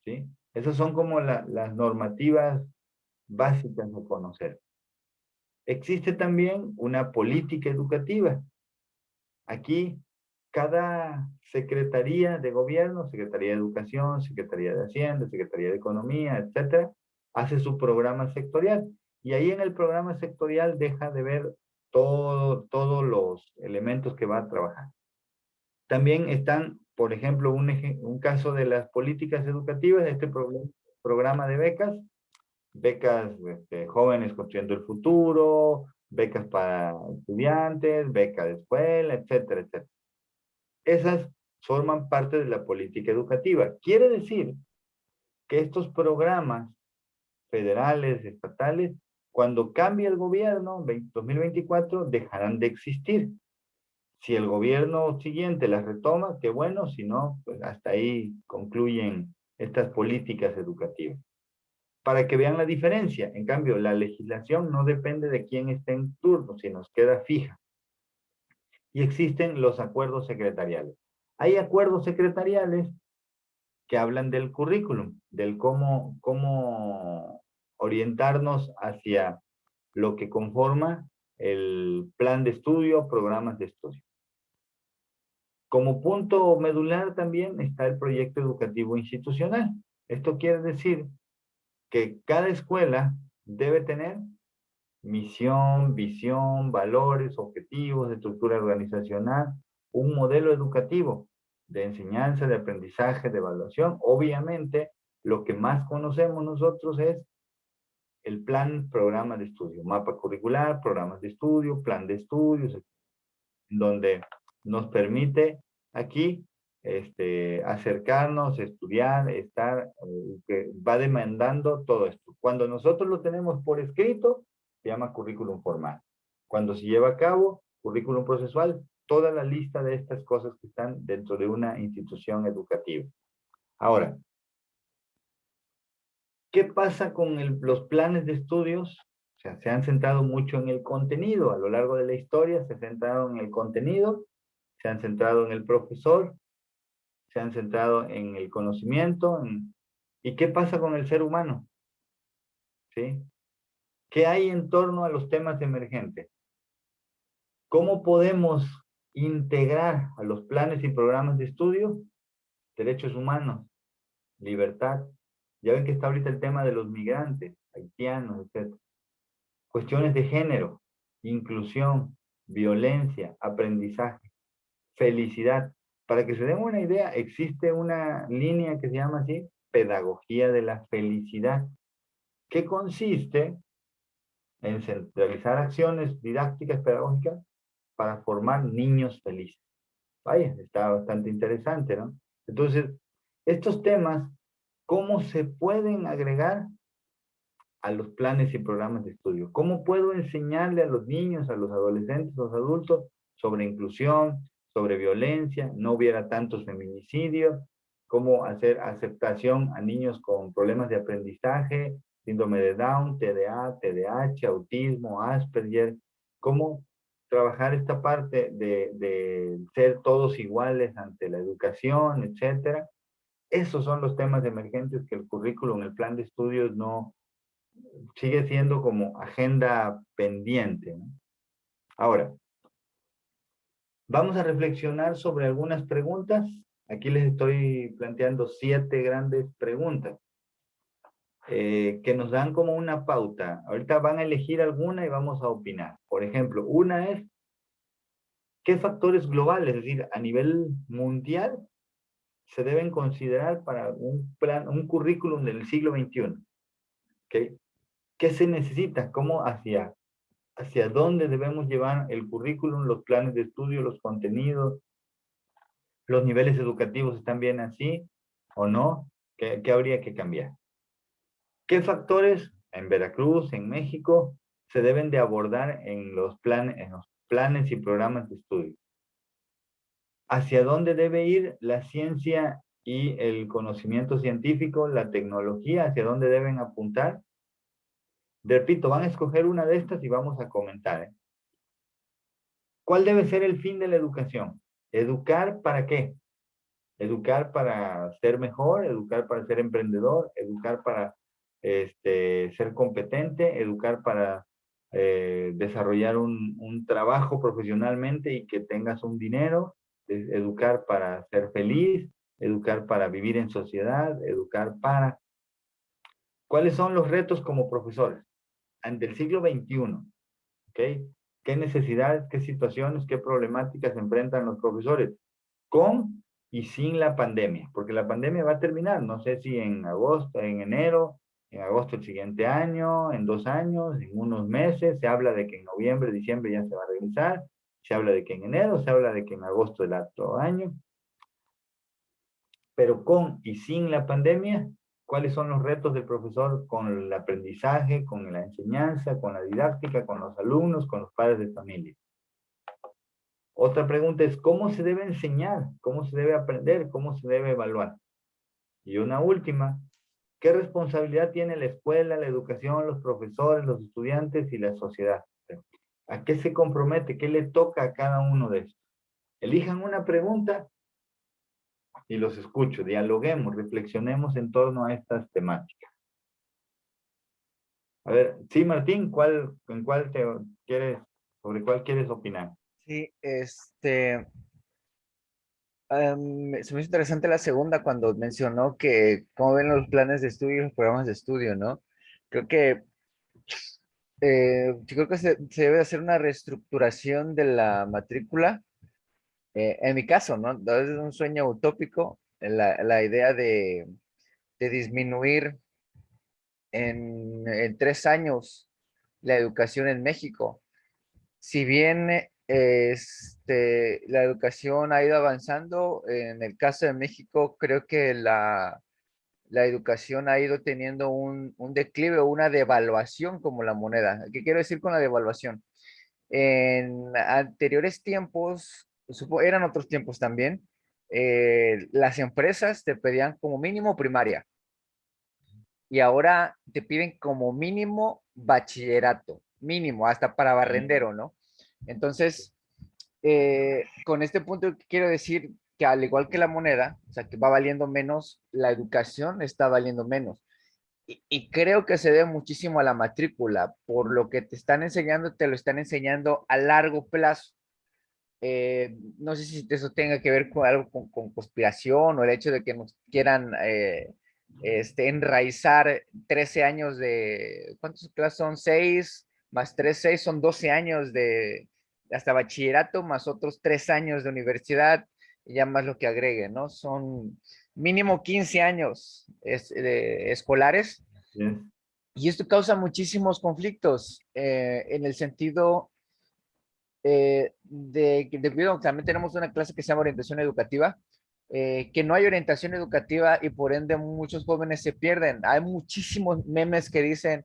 ¿Sí? Esas son como las normativas básicas a conocer. Existe también una política educativa. Aquí cada secretaría de gobierno, Secretaría de Educación, Secretaría de Hacienda, Secretaría de Economía, etcétera, hace su programa sectorial. Y ahí en el programa sectorial deja de ver todos los elementos que va a trabajar. También están, por ejemplo, un caso de las políticas educativas, este programa de becas jóvenes construyendo el futuro, becas para estudiantes, beca de escuela, etcétera, etcétera. Esas forman parte de la política educativa. Quiere decir que estos programas federales, estatales, Cuando cambie el gobierno, 2024, dejarán de existir. Si el gobierno siguiente las retoma, qué bueno, si no, pues hasta ahí concluyen estas políticas educativas. Para que vean la diferencia, en cambio, la legislación no depende de quién esté en turno, sino queda fija. Y existen los acuerdos secretariales. Hay acuerdos secretariales que hablan del currículum, del cómo orientarnos hacia lo que conforma el plan de estudio, programas de estudio. Como punto medular también está el proyecto educativo institucional. Esto quiere decir que cada escuela debe tener misión, visión, valores, objetivos, estructura organizacional, un modelo educativo de enseñanza, de aprendizaje, de evaluación. Obviamente, lo que más conocemos nosotros es el plan, programa de estudio, mapa curricular, programas de estudio, plan de estudios, donde nos permite aquí acercarnos, estudiar, estar, que va demandando todo esto. Cuando nosotros lo tenemos por escrito, se llama currículum formal. Cuando se lleva a cabo, currículum procesual, toda la lista de estas cosas que están dentro de una institución educativa. Ahora, ¿qué pasa con los planes de estudios? O sea, se han centrado mucho en el contenido. A lo largo de la historia se centraron en el contenido, se han centrado en el profesor, se han centrado en el conocimiento. ¿Y qué pasa con el ser humano? ¿Sí? ¿Qué hay en torno a los temas emergentes? ¿Cómo podemos integrar a los planes y programas de estudio derechos humanos, libertad? Ya ven que está ahorita el tema de los migrantes, haitianos, etc. Cuestiones de género, inclusión, violencia, aprendizaje, felicidad. Para que se den una idea, existe una línea que se llama así, pedagogía de la felicidad, que consiste en centralizar acciones didácticas pedagógicas para formar niños felices. Vaya, está bastante interesante, ¿no? Entonces, estos temas, ¿cómo se pueden agregar a los planes y programas de estudio? ¿Cómo puedo enseñarle a los niños, a los adolescentes, a los adultos sobre inclusión, sobre violencia, no hubiera tantos feminicidios, cómo hacer aceptación a niños con problemas de aprendizaje, síndrome de Down, TDA, TDAH, autismo, Asperger, cómo trabajar esta parte de ser todos iguales ante la educación, etcétera? Esos son los temas emergentes que el currículum, el plan de estudios no sigue siendo como agenda pendiente, ¿no? Ahora, vamos a reflexionar sobre algunas preguntas. Aquí les estoy planteando 7 grandes preguntas que nos dan como una pauta. Ahorita van a elegir alguna y vamos a opinar. Por ejemplo, una es, ¿qué factores globales, es decir, a nivel mundial, se deben considerar para un currículum del siglo XXI? ¿Okay? ¿Qué se necesita? ¿Cómo hacia dónde debemos llevar el currículum, los planes de estudio, los contenidos, los niveles educativos están bien así o no? ¿Qué habría que cambiar? ¿Qué factores en Veracruz, en México, se deben de abordar en los planes y programas de estudio? ¿Hacia dónde debe ir la ciencia y el conocimiento científico, la tecnología? ¿Hacia dónde deben apuntar? Repito, van a escoger una de estas y vamos a comentar, ¿eh? ¿Cuál debe ser el fin de la educación? ¿Educar para qué? Educar para ser mejor, educar para ser emprendedor, educar para ser competente, educar para desarrollar un trabajo profesionalmente y que tengas un dinero, educar para ser feliz, educar para vivir en sociedad, educar para... ¿Cuáles son los retos como profesores ante el siglo XXI? ¿Okay? ¿Qué necesidades, qué situaciones, qué problemáticas enfrentan los profesores con y sin la pandemia? Porque la pandemia va a terminar, no sé si en agosto, en enero, en agosto del siguiente año, en 2 años, en unos meses. Se habla de que en noviembre, diciembre ya se va a regresar. Se habla de que en enero, se habla de que en agosto del otro año. Pero con y sin la pandemia, cuáles son los retos del profesor con el aprendizaje, con la enseñanza, con la didáctica, con los alumnos, con los padres de familia. Otra pregunta es, ¿cómo se debe enseñar? ¿Cómo se debe aprender? ¿Cómo se debe evaluar? Y una última, ¿qué responsabilidad tiene la escuela, la educación, los profesores, los estudiantes y la sociedad? ¿A qué se compromete? ¿Qué le toca a cada uno de estos? Elijan una pregunta y los escucho. Dialoguemos, reflexionemos en torno a estas temáticas. A ver, sí, Martín, sobre cuál quieres opinar? Sí, se me hizo interesante la segunda cuando mencionó que cómo ven los planes de estudio y los programas de estudio, ¿no? Creo que, yo creo que se debe hacer una reestructuración de la matrícula. En mi caso, ¿no? A veces es un sueño utópico, la idea de disminuir en 3 años la educación en México. Si bien la educación ha ido avanzando, en el caso de México, creo que la educación ha ido teniendo un declive o una devaluación como la moneda. ¿Qué quiero decir con la devaluación? En anteriores tiempos, eran otros tiempos también, las empresas te pedían como mínimo primaria y ahora te piden como mínimo bachillerato, mínimo, hasta para barrendero, ¿no? Entonces, con este punto quiero decir que al igual que la moneda, o sea, que va valiendo menos, la educación está valiendo menos. Y creo que se debe muchísimo a la matrícula, por lo que te están enseñando, te lo están enseñando a largo plazo. No sé si eso tenga que ver con algo con conspiración o el hecho de que nos quieran enraizar 13 años de, ¿cuántos clases son? 6 más 3, 6 son 12 años de hasta bachillerato, más otros 3 años de universidad, y ya más lo que agregue, ¿no? Son mínimo 15 años escolares. Yes. Y esto causa muchísimos conflictos en el sentido de que debido a que también tenemos una clase que se llama orientación educativa, que no hay orientación educativa y por ende muchos jóvenes se pierden. Hay muchísimos memes que dicen,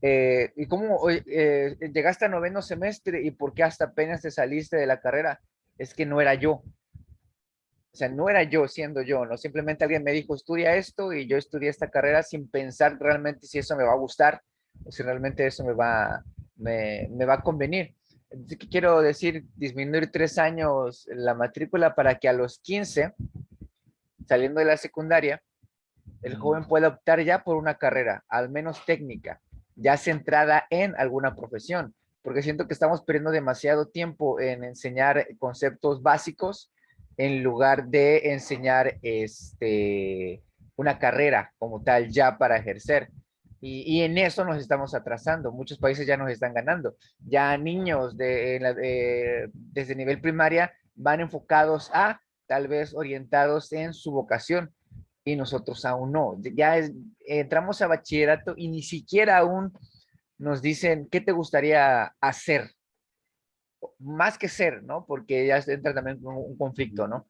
¿y cómo llegaste a 9º semestre y por qué hasta apenas te saliste de la carrera? Es que no era yo. O sea, no era yo siendo yo, ¿no? Simplemente alguien me dijo, estudia esto y yo estudié esta carrera sin pensar realmente si eso me va a gustar o si realmente eso me va a convenir. Entonces, ¿qué quiero decir? Disminuir 3 años la matrícula para que a los 15, saliendo de la secundaria, el joven pueda optar ya por una carrera, al menos técnica, ya centrada en alguna profesión, porque siento que estamos perdiendo demasiado tiempo en enseñar conceptos básicos en lugar de enseñar una carrera como tal ya para ejercer. Y en eso nos estamos atrasando. Muchos países ya nos están ganando. Ya niños desde nivel primaria van enfocados a, tal vez orientados en su vocación, y nosotros aún no. Entramos a bachillerato y ni siquiera aún nos dicen qué te gustaría hacer, más que ser, ¿no? Porque ya entra también un conflicto, ¿no?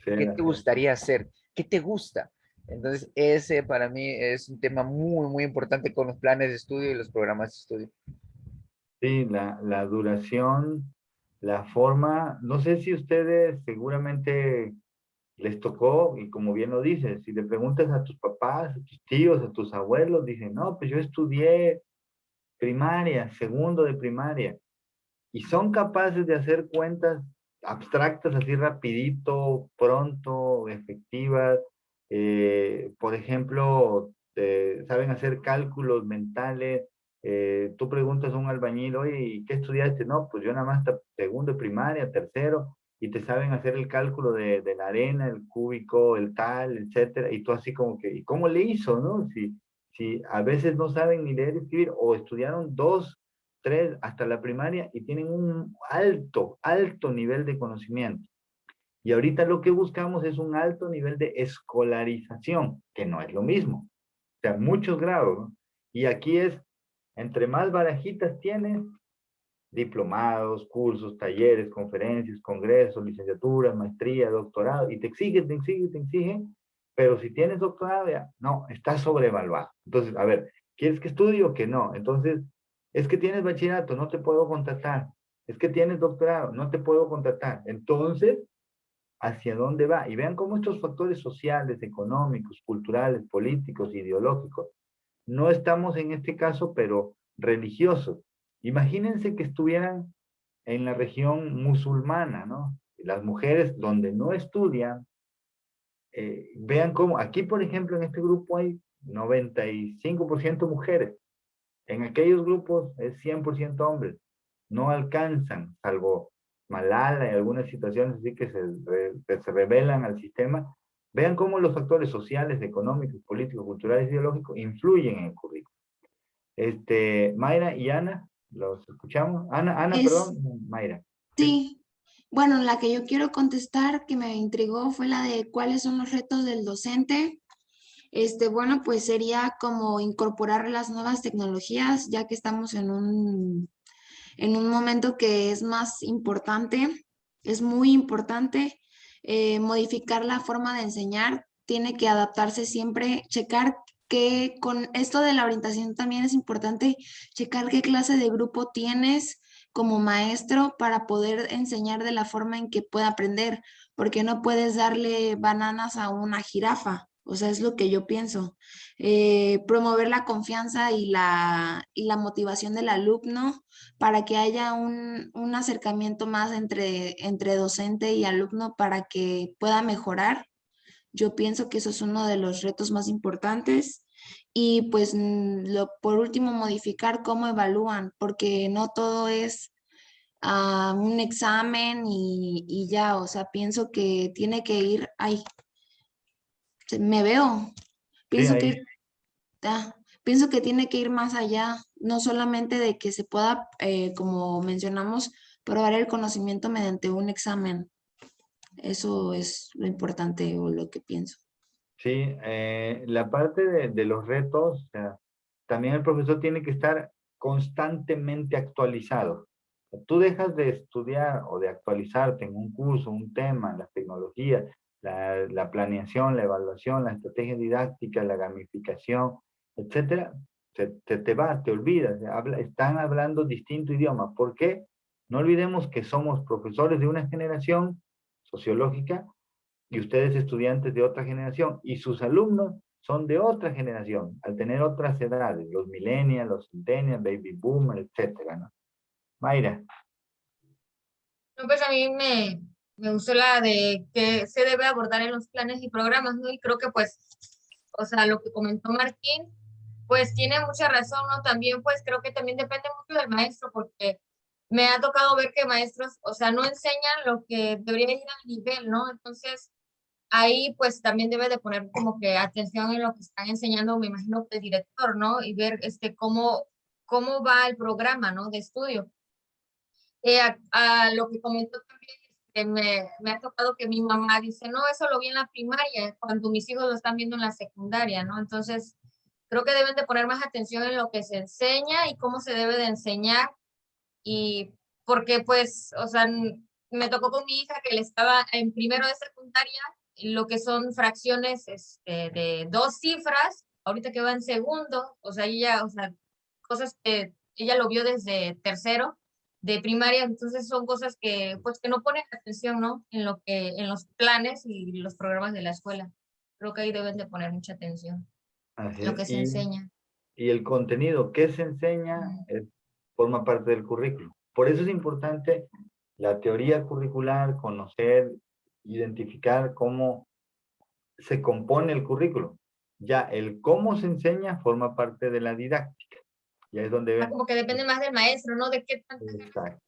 Sí, ¿Qué te gustaría hacer? ¿Qué te gusta? Entonces, ese para mí es un tema muy, muy importante con los planes de estudio y los programas de estudio. sí, la duración, la forma, no sé si ustedes seguramente les tocó, y como bien lo dices, si le preguntas a tus papás, a tus tíos, a tus abuelos, dicen, no, pues yo estudié primaria, segundo de primaria, y son capaces de hacer cuentas abstractas así rapidito, pronto, efectivas. Por ejemplo, saben hacer cálculos mentales. Tú preguntas a un albañil, oye, ¿y qué estudiaste? No, pues yo nada más segundo de primaria, tercero, y te saben hacer el cálculo de la arena, el cúbico, el tal, etcétera, y tú así como que, ¿y cómo le hizo, no? Si a veces no saben ni leer y escribir, o estudiaron 2, 3, hasta la primaria y tienen un alto, alto nivel de conocimiento. Y ahorita lo que buscamos es un alto nivel de escolarización, que no es lo mismo. O sea, muchos grados, ¿no? Y aquí es, entre más barajitas tienes, diplomados, cursos, talleres, conferencias, congresos, licenciaturas, maestría, doctorado, y te exige, pero si tienes doctorado ya, no, estás sobrevaluado. Entonces, a ver, ¿quieres que estudie o que no? Entonces, es que tienes bachillerato, no te puedo contratar. Es que tienes doctorado, no te puedo contratar. Entonces, ¿hacia dónde va? Y vean cómo estos factores sociales, económicos, culturales, políticos, ideológicos, no estamos en este caso, pero religiosos. Imagínense que estuvieran en la región musulmana, ¿no? Las mujeres donde no estudian, vean cómo, aquí por ejemplo en este grupo hay 95% mujeres, en aquellos grupos es 100% hombres, no alcanzan, salvo Malala y algunas situaciones así que se revelan al sistema. Vean cómo los factores sociales, económicos, políticos, culturales, ideológicos influyen en el currículo. Mayra y Ana, ¿los escuchamos? Ana, perdón, Mayra. Sí, bueno, la que yo quiero contestar que me intrigó fue la de cuáles son los retos del docente. Bueno, pues sería como incorporar las nuevas tecnologías, ya que estamos en un momento que es más importante, es muy importante modificar la forma de enseñar, tiene que adaptarse siempre, checar que con esto de la orientación también es importante checar qué clase de grupo tienes como maestro para poder enseñar de la forma en que pueda aprender, porque no puedes darle bananas a una jirafa. O sea, es lo que yo pienso. Promover la confianza y la motivación del alumno para que haya un acercamiento más entre docente y alumno para que pueda mejorar. Yo pienso que eso es uno de los retos más importantes. Y pues por último, modificar cómo evalúan, porque no todo es un examen y ya, o sea, pienso que tiene que ir, ay, me veo, Sí, pienso ahí. que pienso que tiene que ir más allá, no solamente de que se pueda, como mencionamos, probar el conocimiento mediante un examen. Eso es lo importante o lo que pienso. Sí, la parte de los retos, o sea, también el profesor tiene que estar constantemente actualizado. Tú dejas de estudiar o de actualizarte en un curso, un tema, las tecnologías, la planeación, la evaluación, la estrategia didáctica, la gamificación, etcétera, te vas, te olvidas, están hablando distinto idioma. ¿Por qué? No olvidemos que somos profesores de una generación sociológica y ustedes estudiantes de otra generación, y sus alumnos son de otra generación, al tener otras edades, los millennials, los centennials, baby boomers, etcétera, ¿no? Mayra. No, pues a mí me gustó la de que se debe abordar en los planes y programas, ¿no? Y creo que pues, o sea, lo que comentó Martín, pues tiene mucha razón, ¿no? También pues creo que también depende mucho del maestro, porque me ha tocado ver que maestros, o sea, no enseñan lo que debería ir al nivel, ¿no? Entonces, ahí pues también debe de poner como que atención en lo que están enseñando, me imagino que el director, ¿no? Y ver cómo va el programa, ¿no? De estudio. A lo que comentó también, me ha tocado que mi mamá dice, no, eso lo vi en la primaria, cuando mis hijos lo están viendo en la secundaria, ¿no? Entonces, creo que deben de poner más atención en lo que se enseña y cómo se debe de enseñar, y porque pues, o sea, me tocó con mi hija que le estaba en primero de secundaria, lo que son fracciones de 2 cifras, ahorita que va en segundo, o sea, cosas que ella lo vio desde tercero de primaria, entonces son cosas que pues que no ponen atención, ¿no? En los planes y los programas de la escuela. Creo que ahí deben de poner mucha atención Así en lo es. que se enseña. Y el contenido que se enseña forma parte del currículo. Por eso es importante la teoría curricular, conocer, identificar cómo se compone el currículo. Ya el cómo se enseña forma parte de la didáctica. Ya es donde ven. Como que depende más del maestro, ¿no? De qué tanto Exacto.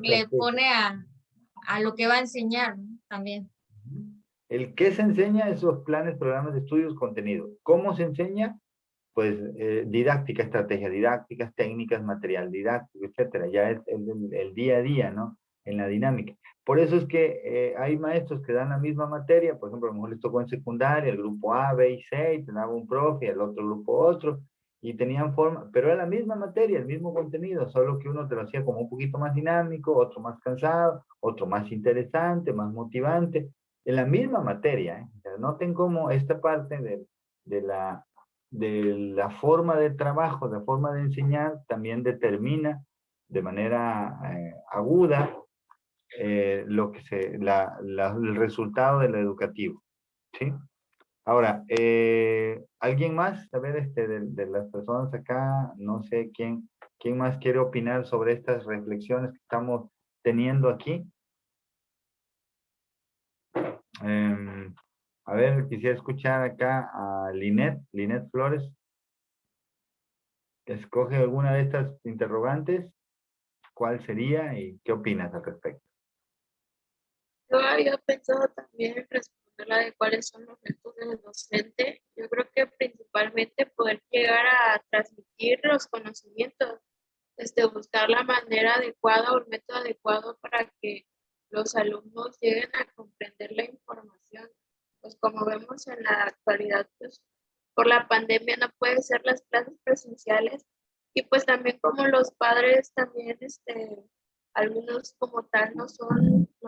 le pone a lo que va a enseñar, ¿no? También. El qué se enseña, esos planes, programas de estudios, contenido. ¿Cómo se enseña? Pues didáctica, estrategias didácticas, técnicas, material didáctico, etcétera. Ya es el día a día, ¿no? En la dinámica. Por eso es que hay maestros que dan la misma materia, por ejemplo, a lo mejor les tocó en secundaria, el grupo A, B y C, y tenía un profe, el otro grupo otro, y tenían forma, pero era la misma materia, el mismo contenido, solo que uno te lo hacía como un poquito más dinámico, otro más cansado, otro más interesante, más motivante, en la misma materia, ¿eh? sea, noten cómo esta parte de la forma de trabajo, la forma de enseñar, también determina de manera aguda lo que el resultado de lo educativo, ¿sí? Ahora, ¿alguien más? A ver, de las personas acá, no sé quién más quiere opinar sobre estas reflexiones que estamos teniendo aquí. A ver, quisiera escuchar acá a Linet Flores. Escoge alguna de estas interrogantes. ¿Cuál sería y qué opinas al respecto? Yo había pensado también en responder la de cuáles son los retos del docente. Yo creo que principalmente poder llegar a transmitir los conocimientos, buscar la manera adecuada o el método adecuado para que los alumnos lleguen a comprender la información. Pues como vemos en la actualidad, pues por la pandemia no pueden ser las clases presenciales y pues también como los padres también, algunos como tal no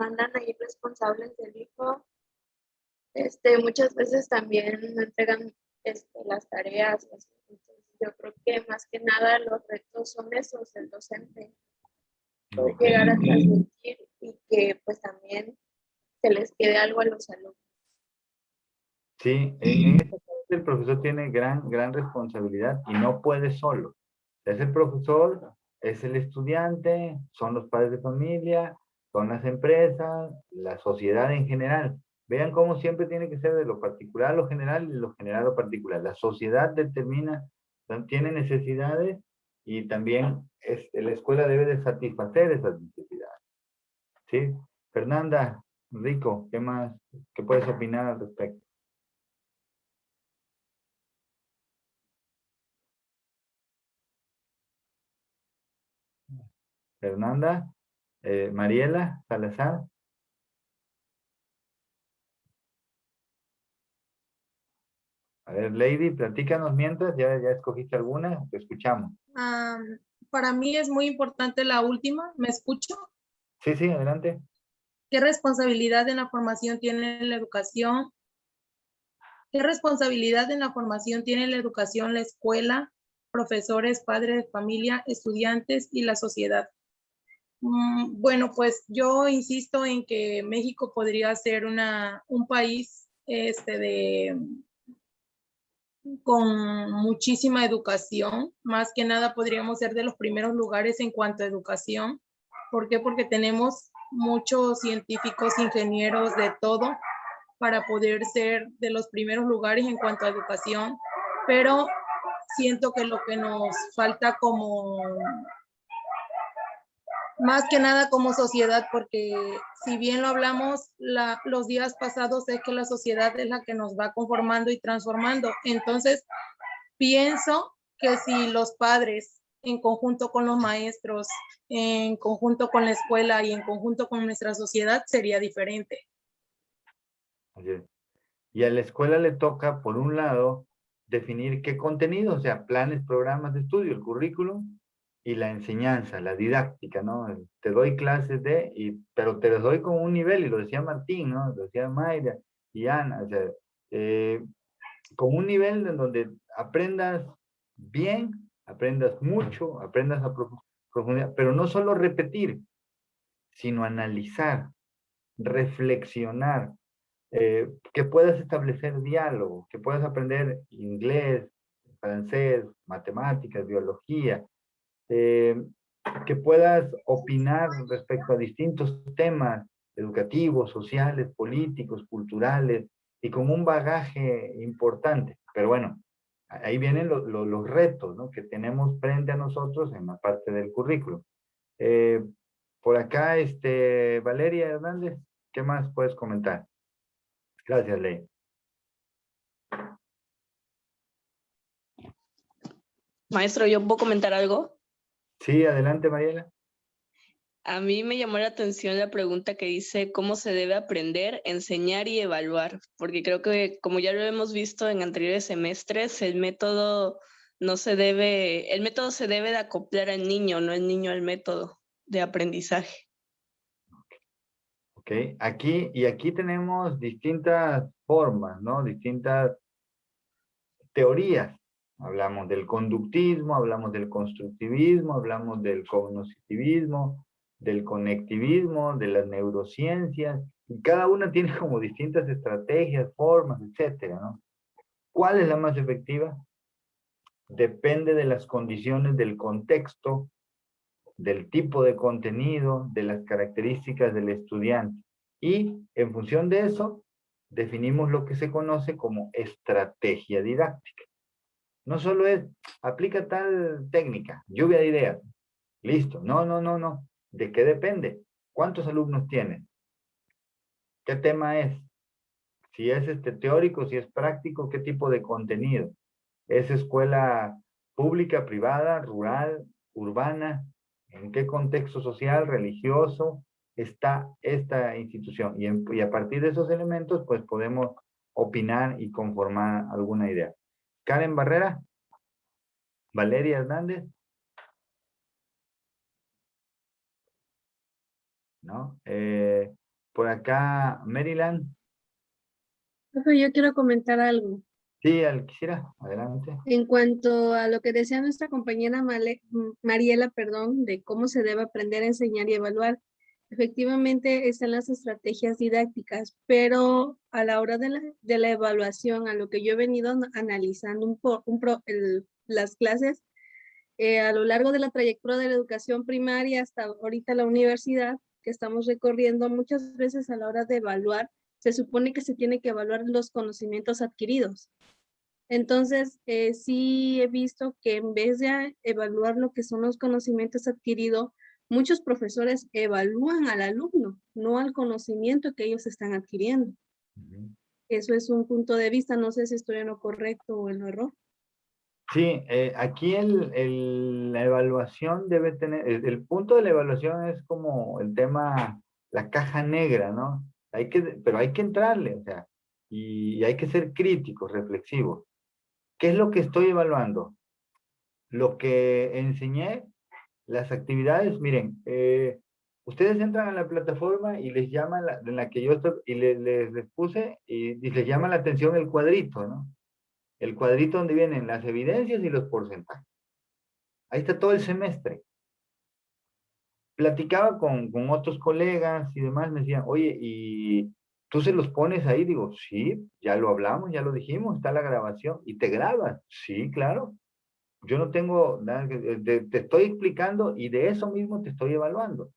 andan ahí responsables del hijo, muchas veces también no entregan las tareas. Entonces, yo creo que más que nada los retos son esos del docente, poder llegar a transmitir y que pues también se les quede algo a los alumnos. Sí, en este caso el profesor tiene gran responsabilidad y no puede solo. Es el profesor, es el estudiante, son los padres de familia, son las empresas, la sociedad en general. Vean cómo siempre tiene que ser de lo particular a lo general y de lo general a lo particular. La sociedad determina, tiene necesidades y también la escuela debe de satisfacer esas necesidades. ¿Sí? Fernanda, Rico, ¿qué más? ¿Qué puedes opinar al respecto? Fernanda, Mariela Salazar. A ver, Lady, platícanos mientras, ya escogiste alguna, te escuchamos. Para mí es muy importante la última, ¿me escucho? Sí, adelante. ¿Qué responsabilidad en la formación tiene la educación? ¿Qué responsabilidad en la formación tiene la educación, la escuela, profesores, padres de familia, estudiantes y la sociedad? Bueno, pues yo insisto en que México podría ser un país con muchísima educación. Más que nada podríamos ser de los primeros lugares en cuanto a educación. ¿Por qué? Porque tenemos muchos científicos, ingenieros, de todo, para poder ser de los primeros lugares en cuanto a educación, pero siento que lo que nos falta más que nada como sociedad, porque si bien lo hablamos los días pasados, es que la sociedad es la que nos va conformando y transformando. Entonces, pienso que si los padres, en conjunto con los maestros, en conjunto con la escuela y en conjunto con nuestra sociedad, sería diferente. Y a la escuela le toca, por un lado, definir qué contenido, o sea, planes, programas de estudio, el currículum y la enseñanza, la didáctica, ¿no? Te doy clases pero te los doy con un nivel, y lo decía Martín, ¿no? Lo decía Mayra y Ana, o sea, con un nivel en donde aprendas bien, aprendas mucho, aprendas a profundidad, pero no solo repetir, sino analizar, reflexionar, que puedas establecer diálogo, que puedas aprender inglés, francés, matemáticas, biología, que puedas opinar respecto a distintos temas educativos, sociales, políticos, culturales, y con un bagaje importante. Pero bueno, ahí vienen los retos, ¿no?, que tenemos frente a nosotros en la parte del currículo. Por acá, Valeria Hernández, ¿qué más puedes comentar? Gracias, Ley. Maestro, ¿yo puedo comentar algo? Sí, adelante, Mariela. A mí me llamó la atención la pregunta que dice cómo se debe aprender, enseñar y evaluar, porque creo que, como ya lo hemos visto en anteriores semestres, el método se debe de acoplar al niño, no el niño al método de aprendizaje. ¿Ok? Aquí tenemos distintas formas, ¿no? Distintas teorías. Hablamos del conductismo, hablamos del constructivismo, hablamos del cognitivismo, del conectivismo, de las neurociencias, y cada una tiene como distintas estrategias, formas, etcétera, ¿no? ¿Cuál es la más efectiva? Depende de las condiciones del contexto, del tipo de contenido, de las características del estudiante. Y en función de eso, definimos lo que se conoce como estrategia didáctica. No solo es, aplica tal técnica, lluvia de ideas, listo. No, no, no, no. ¿De qué depende? ¿Cuántos alumnos tienes? ¿Qué tema es? Si es teórico, si es práctico, ¿qué tipo de contenido? ¿Es escuela pública, privada, rural, urbana? ¿En qué contexto social, religioso está esta institución? Y a partir de esos elementos, pues podemos opinar y conformar alguna idea. Karen Barrera, Valeria Hernández, ¿no? Por acá, Maryland. Profe, yo quiero comentar algo. Sí, quisiera, adelante. En cuanto a lo que decía nuestra compañera Mariela, perdón, de cómo se debe aprender a enseñar y evaluar, efectivamente están las estrategias didácticas, pero a la hora de la evaluación, a lo que yo he venido analizando las clases, a lo largo de la trayectoria de la educación primaria hasta ahorita la universidad que estamos recorriendo, muchas veces a la hora de evaluar, se supone que se tiene que evaluar los conocimientos adquiridos. Entonces, sí he visto que en vez de evaluar lo que son los conocimientos adquiridos, muchos profesores evalúan al alumno, no al conocimiento que ellos están adquiriendo. Eso es un punto de vista, no sé si estoy en lo correcto o en lo error. Sí, aquí la evaluación debe tener, el punto de la evaluación es como el tema, la caja negra, ¿no? Pero hay que entrarle, o sea, y hay que ser críticos, reflexivos. ¿Qué es lo que estoy evaluando? Lo que enseñé, las actividades, miren, ustedes entran a la plataforma y les llama, en la que yo estoy, y les puse, y les llama la atención el cuadrito, ¿no? El cuadrito donde vienen las evidencias y los porcentajes. Ahí está todo el semestre. Platicaba con otros colegas y demás, me decían, oye, ¿y tú se los pones ahí? Digo, sí, ya lo hablamos, ya lo dijimos, está la grabación. ¿Y te grabas? Sí, claro. Yo no tengo nada te estoy explicando y de eso mismo te estoy evaluando.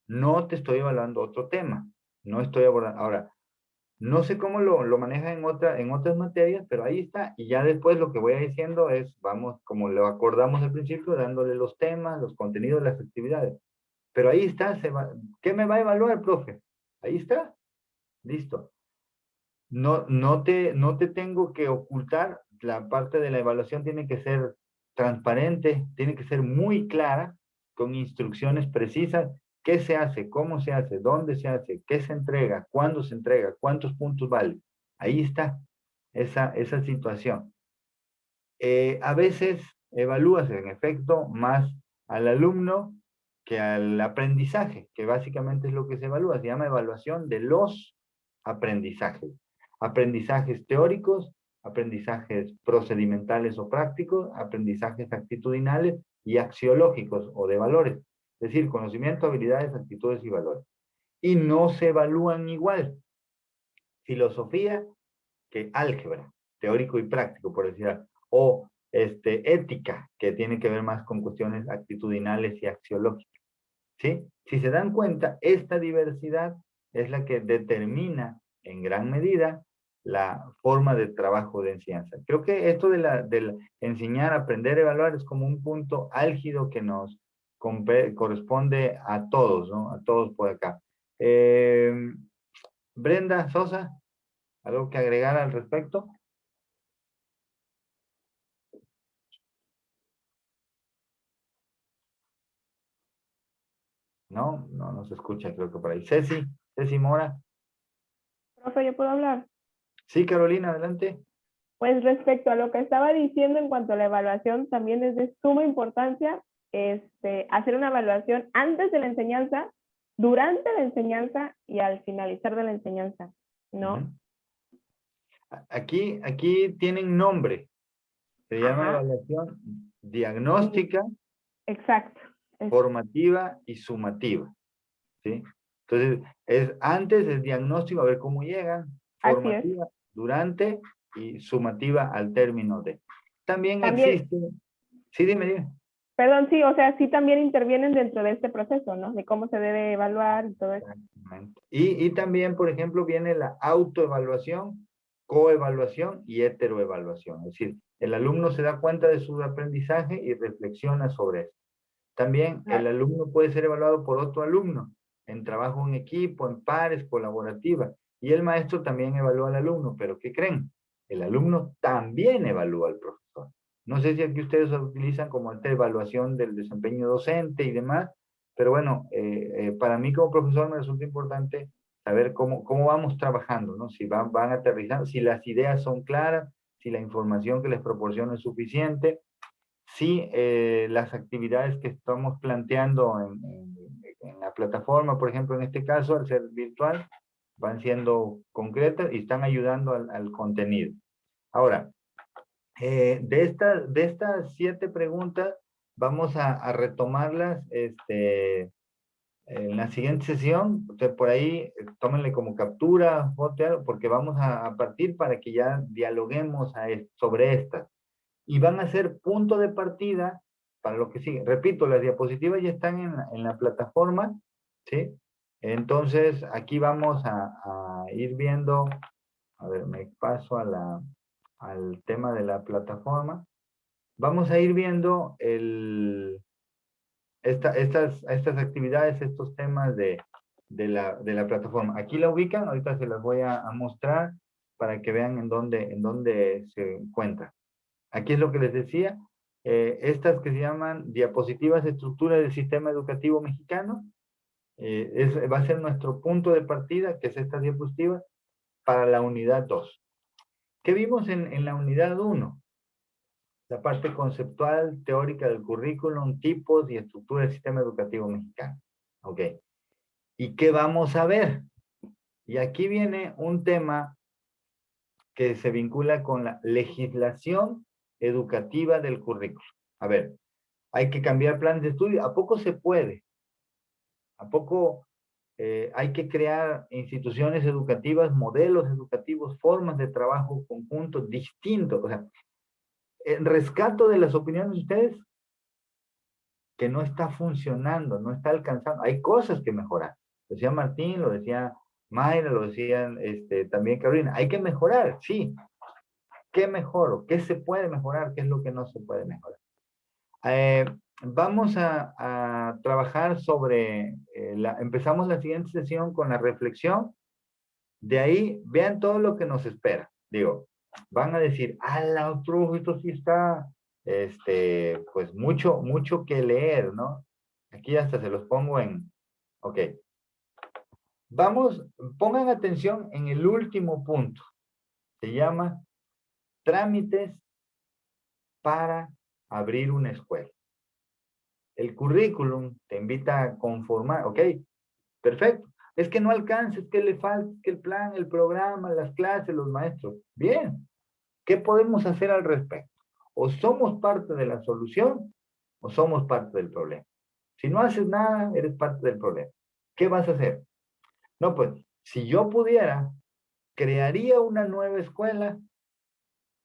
No te estoy evaluando otro tema. No estoy abordando. Ahora, no sé cómo lo maneja en otras materias, pero ahí está. Y ya después lo que voy diciendo es, vamos, como lo acordamos al principio, dándole los temas, los contenidos, las actividades. Pero ahí está. ¿Qué me va a evaluar, profe? Ahí está. Listo. No te tengo que ocultar. La parte de la evaluación tiene que ser transparente, tiene que ser muy clara, con instrucciones precisas. ¿Qué se hace? ¿Cómo se hace? ¿Dónde se hace? ¿Qué se entrega? ¿Cuándo se entrega? ¿Cuántos puntos vale? Ahí está esa situación. A veces evalúas en efecto más al alumno que al aprendizaje, que básicamente es lo que se evalúa. Se llama evaluación de los aprendizajes. Aprendizajes teóricos, aprendizajes procedimentales o prácticos, aprendizajes actitudinales y axiológicos o de valores. Es decir, conocimiento, habilidades, actitudes y valores. Y no se evalúan igual filosofía que álgebra, teórico y práctico, por decir algo. O ética, que tiene que ver más con cuestiones actitudinales y axiológicas. ¿Sí? Si se dan cuenta, esta diversidad es la que determina en gran medida la forma de trabajo de enseñanza. Creo que esto de enseñar, aprender, evaluar es como un punto álgido que nos corresponde a todos, ¿no? A todos por acá. Brenda Sosa, ¿algo que agregar al respecto? No se escucha, creo que por ahí. Ceci Mora. Profe, ¿yo puedo hablar? Sí, Carolina, adelante. Pues respecto a lo que estaba diciendo en cuanto a la evaluación, también es de suma importancia hacer una evaluación antes de la enseñanza durante la enseñanza y al finalizar de la enseñanza, ¿no? Ujú. Aquí tienen nombre. Se llama Ajá. evaluación diagnóstica, Exacto. formativa y sumativa. ¿Sí? Entonces, antes es diagnóstico, a ver cómo llegan, Así es. formativa, durante y sumativa al término de. También También, existe, sí, dime. perdón, sí, o sea, sí también intervienen dentro de este proceso, ¿no? De cómo se debe evaluar y todo eso. Exactamente. Y también, por ejemplo, viene la autoevaluación, coevaluación y heteroevaluación. Es decir, el alumno se da cuenta de su aprendizaje y reflexiona sobre eso. También el alumno puede ser evaluado por otro alumno en trabajo en equipo, en pares, colaborativa. Y el maestro también evalúa al alumno, pero ¿qué creen? El alumno también evalúa al profesor. No sé si aquí ustedes lo utilizan como esta evaluación del desempeño docente y demás, pero bueno, para mí como profesor me resulta importante saber cómo vamos trabajando, ¿no? Si van aterrizando, si las ideas son claras, si la información que les proporciono es suficiente, si las actividades que estamos planteando en la plataforma, por ejemplo, en este caso, al ser virtual, van siendo concretas y están ayudando al contenido. Ahora, de estas 7 preguntas, vamos a retomarlas en la siguiente sesión. Usted por ahí, tómenle como captura, foto, porque vamos a partir para que ya dialoguemos sobre estas. Y van a ser punto de partida para lo que sigue. Repito, las diapositivas ya están en la plataforma, ¿sí? Entonces, aquí vamos a ir viendo, a ver, me paso al tema de la plataforma. Vamos a ir viendo estas actividades, estos temas de la plataforma. Aquí la ubican, ahorita se las voy a mostrar para que vean en dónde se encuentra. Aquí es lo que les decía, estas que se llaman diapositivas de estructura del sistema educativo mexicano, va a ser nuestro punto de partida, que es esta diapositiva, para la unidad 2. ¿Qué vimos en la unidad 1? La parte conceptual, teórica del currículum, tipos y estructura del sistema educativo mexicano. Ok. ¿Y qué vamos a ver? Y aquí viene un tema que se vincula con la legislación educativa del currículum. A ver, hay que cambiar planes de estudio. ¿A poco se puede? ¿A poco hay que crear instituciones educativas, modelos educativos, formas de trabajo conjuntos distintos? O sea, rescato de las opiniones de ustedes que no está funcionando, no está alcanzando. Hay cosas que mejorar. Lo decía Martín, lo decía Mayra, lo decían también Carolina. Hay que mejorar, sí. ¿Qué mejoro? ¿Qué se puede mejorar? ¿Qué es lo que no se puede mejorar? Vamos a trabajar sobre, empezamos la siguiente sesión con la reflexión. De ahí, vean todo lo que nos espera. Digo, van a decir, la otro, esto sí está, pues mucho que leer, ¿no? Aquí hasta se los pongo ok. Pongan atención en el último punto. Se llama trámites para abrir una escuela. El currículum te invita a conformar, ok, perfecto. Es que no alcanza, es que le falta, es que el plan, el programa, las clases, los maestros. Bien, ¿qué podemos hacer al respecto? O somos parte de la solución o somos parte del problema. Si no haces nada, eres parte del problema. ¿Qué vas a hacer? No, pues, si yo pudiera, crearía una nueva escuela,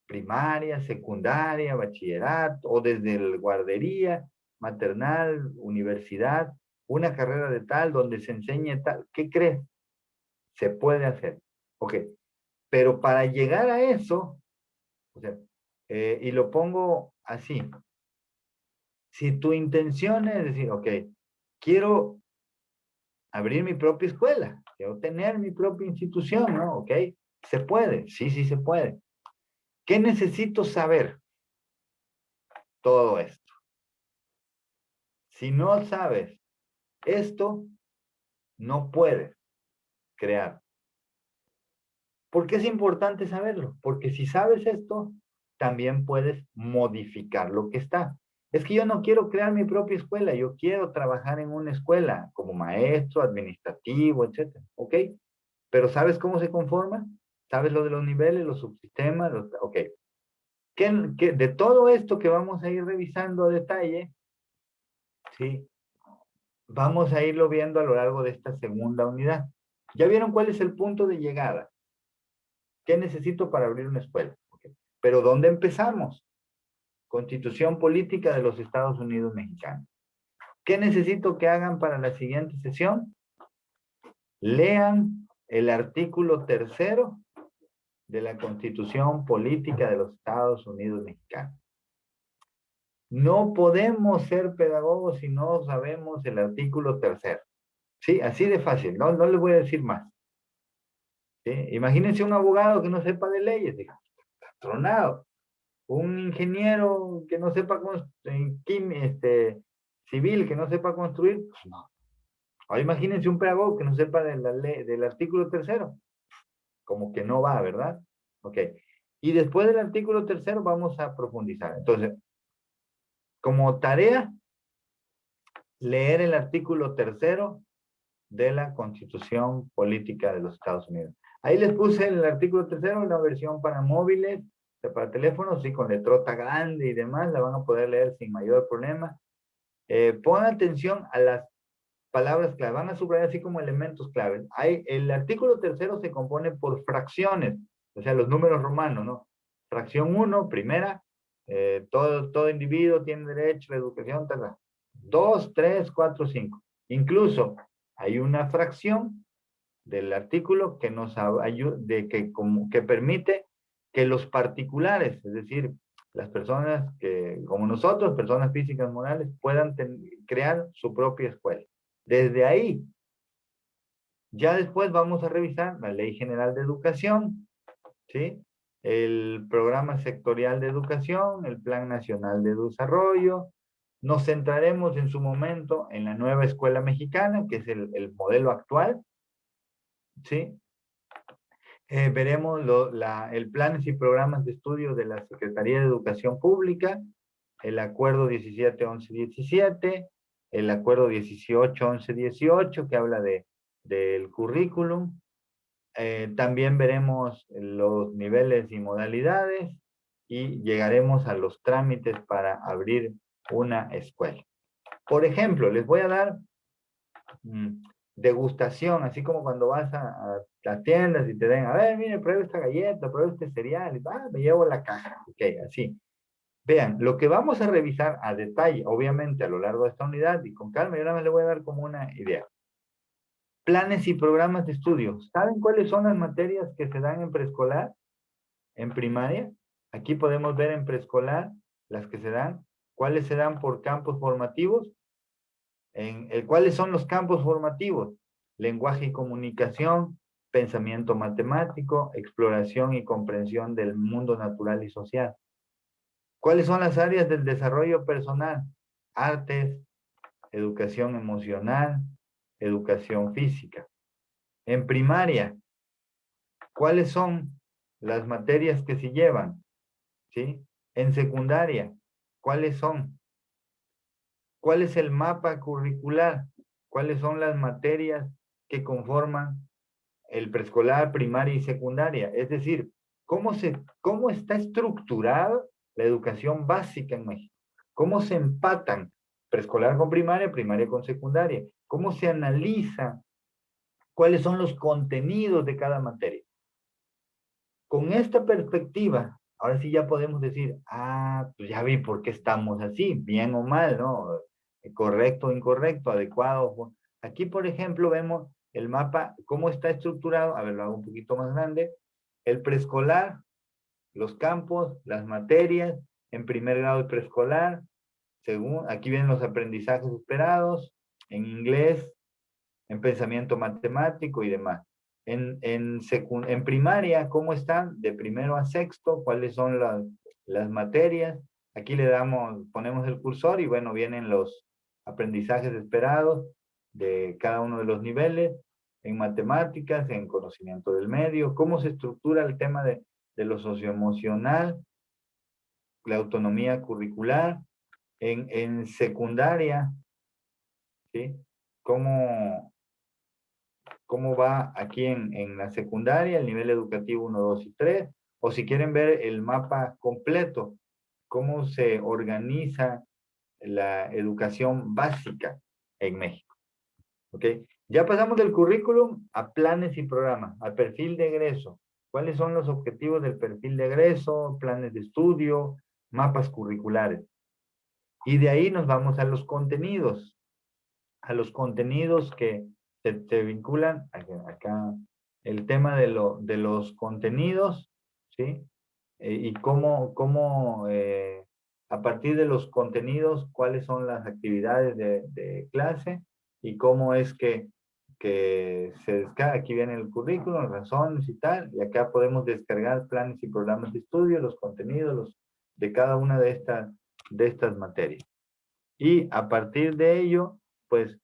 primaria, secundaria, bachillerato, o desde el guardería, maternal, universidad, una carrera de tal, donde se enseñe tal. ¿Qué crees? Se puede hacer. Ok. Pero para llegar a eso, o sea, y lo pongo así, si tu intención es decir, ok, quiero abrir mi propia escuela, quiero tener mi propia institución, ¿no? Ok, se puede, sí se puede. ¿Qué necesito saber? Todo esto. Si no sabes esto, no puedes crear. ¿Por qué es importante saberlo? Porque si sabes esto, también puedes modificar lo que está. Es que yo no quiero crear mi propia escuela, yo quiero trabajar en una escuela como maestro, administrativo, etcétera. ¿Ok? Pero ¿sabes cómo se conforma? ¿Sabes lo de los niveles, los subsistemas? Ok. De todo esto que vamos a ir revisando a detalle, ¿sí? Vamos a irlo viendo a lo largo de esta segunda unidad. ¿Ya vieron cuál es el punto de llegada? ¿Qué necesito para abrir una escuela? Okay. Pero ¿dónde empezamos? Constitución Política de los Estados Unidos Mexicanos. ¿Qué necesito que hagan para la siguiente sesión? Lean el artículo 3º de la Constitución Política de los Estados Unidos Mexicanos. No podemos ser pedagogos si no sabemos el artículo 3º. Sí, así de fácil, no les voy a decir más. ¿Sí? Imagínense un abogado que no sepa de leyes, diga, tronado. Un ingeniero que no sepa civil, que no sepa construir, pues no. Ahora imagínense un pedagogo que no sepa de la ley, del artículo 3º. Como que no va, ¿verdad? Ok. Y después del artículo 3º vamos a profundizar. Entonces, como tarea, leer el artículo 3º de la Constitución Política de los Estados Unidos. Ahí les puse el artículo 3º, una versión para móviles, para teléfonos, sí, con letrota grande y demás, la van a poder leer sin mayor problema. Pongan atención a las palabras clave, van a subrayar así como elementos clave. El artículo 3º se compone por fracciones, o sea, los números romanos, ¿no? Fracción 1, primera, todo individuo tiene derecho a la educación, tal. 2, 3, 4, 5. Incluso hay una fracción del artículo que nos ayuda, que permite que los particulares, es decir, las personas que, como nosotros, personas físicas morales, puedan crear su propia escuela. Desde ahí, ya después vamos a revisar la Ley General de Educación, ¿sí? El Programa Sectorial de Educación, el Plan Nacional de Desarrollo. Nos centraremos en su momento en la nueva escuela mexicana, que es el modelo actual, ¿sí? Veremos el planes y programas de estudio de la Secretaría de Educación Pública, el Acuerdo 17-11-17, el Acuerdo 18-11-18, que habla del currículum. También veremos los niveles y modalidades y llegaremos a los trámites para abrir una escuela. Por ejemplo, les voy a dar degustación, así como cuando vas a las tiendas y te den, a ver, mire, pruebe esta galleta, pruebe este cereal, y me llevo la caja. Ok, así. Vean, lo que vamos a revisar a detalle, obviamente a lo largo de esta unidad, y con calma, yo nada más le voy a dar como una idea. Planes y programas de estudio. ¿Saben cuáles son las materias que se dan en preescolar? En primaria. Aquí podemos ver en preescolar las que se dan. ¿Cuáles se dan por campos formativos? ¿Cuáles son los campos formativos? Lenguaje y comunicación, pensamiento matemático, exploración y comprensión del mundo natural y social. ¿Cuáles son las áreas del desarrollo personal? Artes, educación emocional, educación física. En primaria, ¿cuáles son las materias que se llevan? ¿Sí? En secundaria, ¿cuáles son? ¿Cuál es el mapa curricular? ¿Cuáles son las materias que conforman el preescolar, primaria y secundaria? Es decir, ¿cómo está estructurada la educación básica en México? ¿Cómo se empatan preescolar con primaria, primaria con secundaria? ¿Cómo se analiza cuáles son los contenidos de cada materia? Con esta perspectiva, ahora sí ya podemos decir, pues ya vi por qué estamos así, bien o mal, ¿no? Correcto o incorrecto, adecuado. Aquí, por ejemplo, vemos el mapa, cómo está estructurado. A ver, lo hago un poquito más grande. El preescolar, los campos, las materias, en primer grado de preescolar, aquí vienen los aprendizajes esperados, en inglés, en pensamiento matemático y demás. En primaria, ¿cómo están? De primero a sexto, ¿cuáles son las materias? Aquí ponemos el cursor y bueno, vienen los aprendizajes esperados de cada uno de los niveles, en matemáticas, en conocimiento del medio, cómo se estructura el tema de lo socioemocional, la autonomía curricular, en secundaria, ¿sí? ¿Cómo va aquí en la secundaria, el nivel educativo 1, 2 y 3? O si quieren ver el mapa completo, cómo se organiza la educación básica en México. ¿Ok? Ya pasamos del currículum a planes y programas, al perfil de egreso. ¿Cuáles son los objetivos del perfil de egreso, planes de estudio, mapas curriculares? Y de ahí nos vamos a los contenidos que se vinculan, acá el tema de los contenidos, ¿sí? Y a partir de los contenidos, cuáles son las actividades de clase y cómo es que se descarga. Aquí viene el currículum, razones y tal, y acá podemos descargar planes y programas de estudio, los contenidos de cada una de estas materias. Y a partir de ello, pues,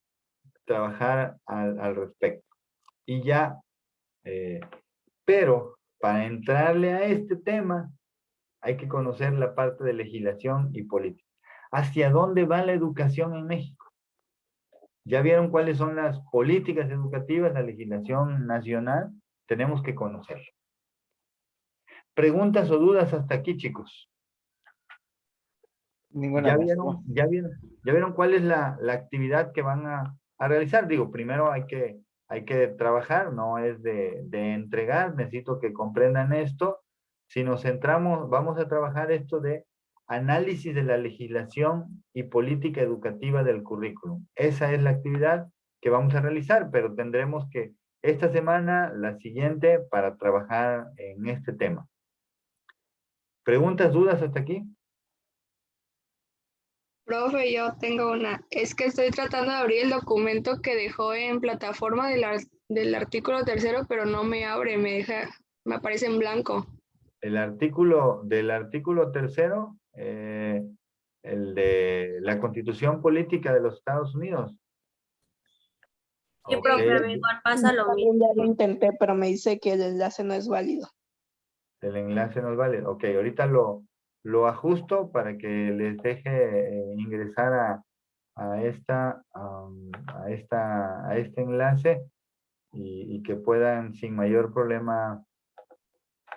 trabajar al respecto. Y ya, pero para entrarle a este tema, hay que conocer la parte de legislación y política. ¿Hacia dónde va la educación en México? ¿Ya vieron cuáles son las políticas educativas, la legislación nacional? Tenemos que conocerlo. ¿Preguntas o dudas hasta aquí, chicos? Ninguna. ¿Ya vieron cuál es la actividad que van a realizar? Digo, primero hay que trabajar, no es de entregar, necesito que comprendan esto. Si nos centramos, vamos a trabajar esto de análisis de la legislación y política educativa del currículum. Esa es la actividad que vamos a realizar, pero tendremos que esta semana, la siguiente, para trabajar en este tema. ¿Preguntas, dudas hasta aquí? Profe, yo tengo una. Es que estoy tratando de abrir el documento que dejó en plataforma del artículo 3º, pero no me abre, me aparece en blanco. El artículo del artículo 3º, el de la Constitución Política de los Estados Unidos. Sí, profe, a mí igual pasa lo mismo. Ya lo intenté, pero me dice que el enlace no es válido. El enlace no es válido. Ok, ahorita lo ajusto para que les deje ingresar a este enlace y que puedan sin mayor problema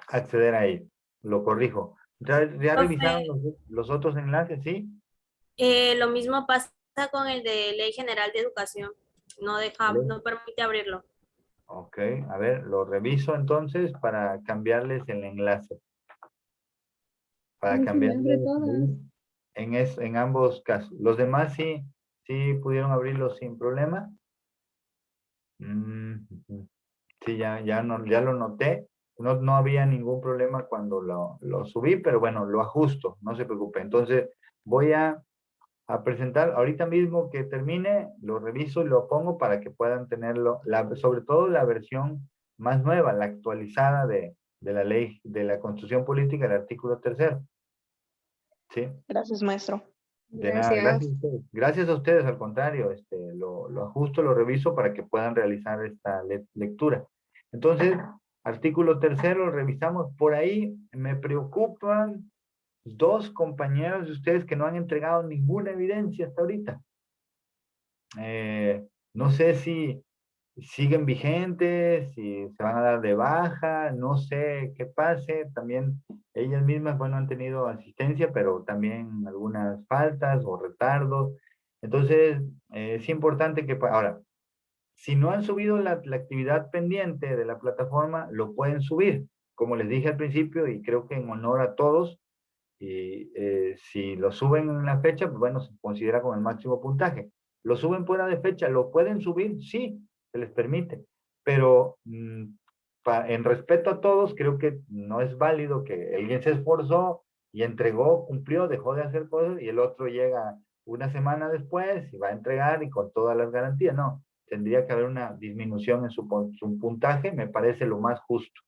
acceder a él. Lo corrijo. ¿Ya revisaron los otros enlaces? ¿Sí? Lo mismo pasa con el de Ley General de Educación. No permite abrirlo. Ok, a ver, lo reviso entonces para cambiarles el enlace. Para cambiarles en ambos casos. Los demás sí pudieron abrirlo sin problema. Sí, ya lo noté. No había ningún problema cuando lo subí, pero bueno, lo ajusto, no se preocupe. Entonces voy a presentar, ahorita mismo que termine, lo reviso y lo pongo para que puedan tenerlo, sobre todo la versión más nueva, la actualizada de la ley, de la Constitución Política, el artículo 3º. ¿Sí? Gracias, maestro. De nada, gracias a ustedes. Gracias a ustedes, al contrario, lo ajusto, lo reviso para que puedan realizar esta lectura. Entonces, artículo 3º, revisamos. Por ahí me preocupan 2 compañeros de ustedes que no han entregado ninguna evidencia hasta ahorita. No sé si siguen vigentes, si se van a dar de baja, no sé qué pase. También ellas mismas, bueno, han tenido asistencia, pero también algunas faltas o retardos. Entonces, es importante que, ahora, si no han subido la actividad pendiente de la plataforma, lo pueden subir, como les dije al principio, y creo que en honor a todos, y si lo suben en la fecha, pues bueno, se considera con el máximo puntaje. Lo suben fuera de fecha, ¿lo pueden subir? Sí, se les permite, pero en respeto a todos, creo que no es válido que alguien se esforzó y entregó, cumplió, dejó de hacer cosas y el otro llega una semana después y va a entregar y con todas las garantías. No, tendría que haber una disminución en su puntaje, me parece lo más justo.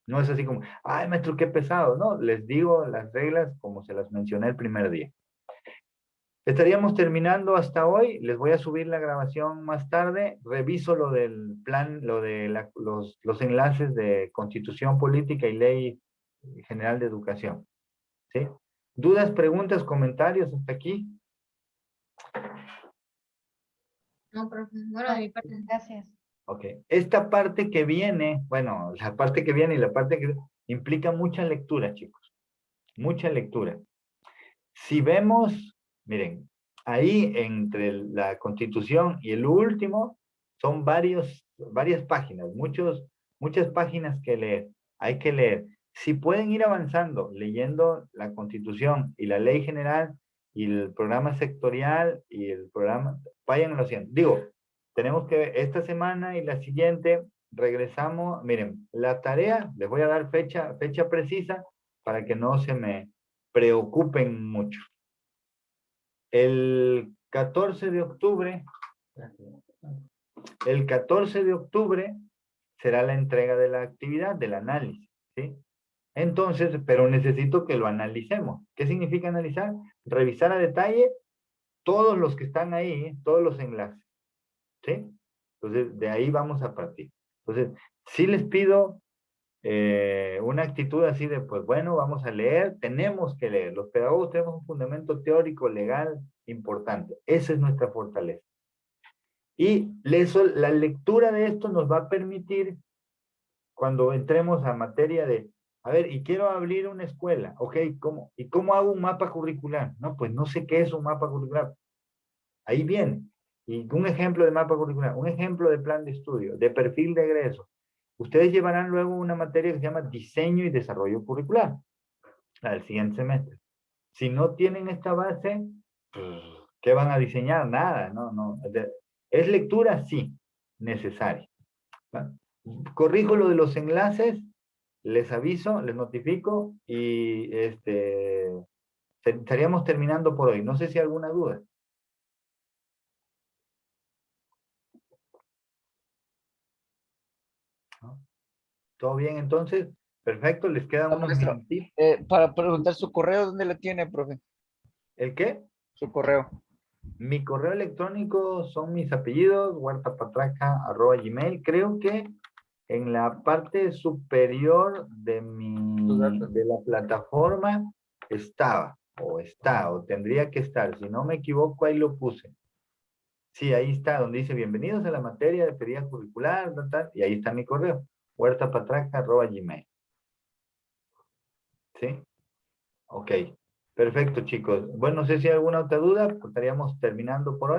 No es así como, ay, maestro, qué pesado. No, les digo las reglas como se las mencioné el primer día. Estaríamos terminando hasta hoy. Les voy a subir la grabación más tarde. Reviso lo del plan, lo de los enlaces de Constitución Política y Ley General de Educación. ¿Sí? ¿Dudas, preguntas, comentarios hasta aquí? No, profe. Bueno, de mi parte. Gracias. Ok. Esta parte que viene, bueno, la parte que viene y la parte que implica mucha lectura, chicos. Mucha lectura. Si vemos, miren, ahí entre la Constitución y el último son varias páginas, muchas páginas que leer. Hay que leer. Si pueden ir avanzando leyendo la Constitución y la Ley General y el programa sectorial y el programa, vayan haciendo. Digo, tenemos que esta semana y la siguiente regresamos. Miren, la tarea, les voy a dar fecha precisa para que no se me preocupen mucho. El 14 de octubre será la entrega de la actividad, del análisis, ¿sí? Entonces, pero necesito que lo analicemos. ¿Qué significa analizar? Revisar a detalle todos los que están ahí, todos los enlaces, ¿sí? Entonces, de ahí vamos a partir. Entonces, sí les pido una actitud así de, pues bueno, vamos a leer, tenemos que leer. Los pedagogos tenemos un fundamento teórico, legal, importante. Esa es nuestra fortaleza. Y la lectura de esto nos va a permitir, cuando entremos a materia de, a ver, y quiero abrir una escuela, ok, ¿cómo? ¿Y cómo hago un mapa curricular? No, pues no sé qué es un mapa curricular. Ahí viene. Y un ejemplo de mapa curricular, un ejemplo de plan de estudio, de perfil de egreso. Ustedes llevarán luego una materia que se llama diseño y desarrollo curricular, al siguiente semestre. Si no tienen esta base, pues, ¿qué van a diseñar? Nada, no. ¿Es lectura? Sí, necesaria. ¿Va? Corrijo lo de los enlaces, les aviso, les notifico y estaríamos terminando por hoy. No sé si hay alguna duda. ¿Todo bien entonces? Perfecto, les quedan unos minutitos. Para preguntar su correo, ¿dónde lo tiene, profe? ¿El qué? Su correo. Mi correo electrónico son mis apellidos, huertapatraca@gmail. Creo que en la parte superior de la plataforma estaba, o está, o tendría que estar. Si no me equivoco, ahí lo puse. Sí, ahí está, donde dice bienvenidos a la materia de teoría curricular, y ahí está mi correo, huertapatraca@gmail. ¿Sí? Ok. Perfecto, chicos. Bueno, no sé si hay alguna otra duda, pues estaríamos terminando por hoy.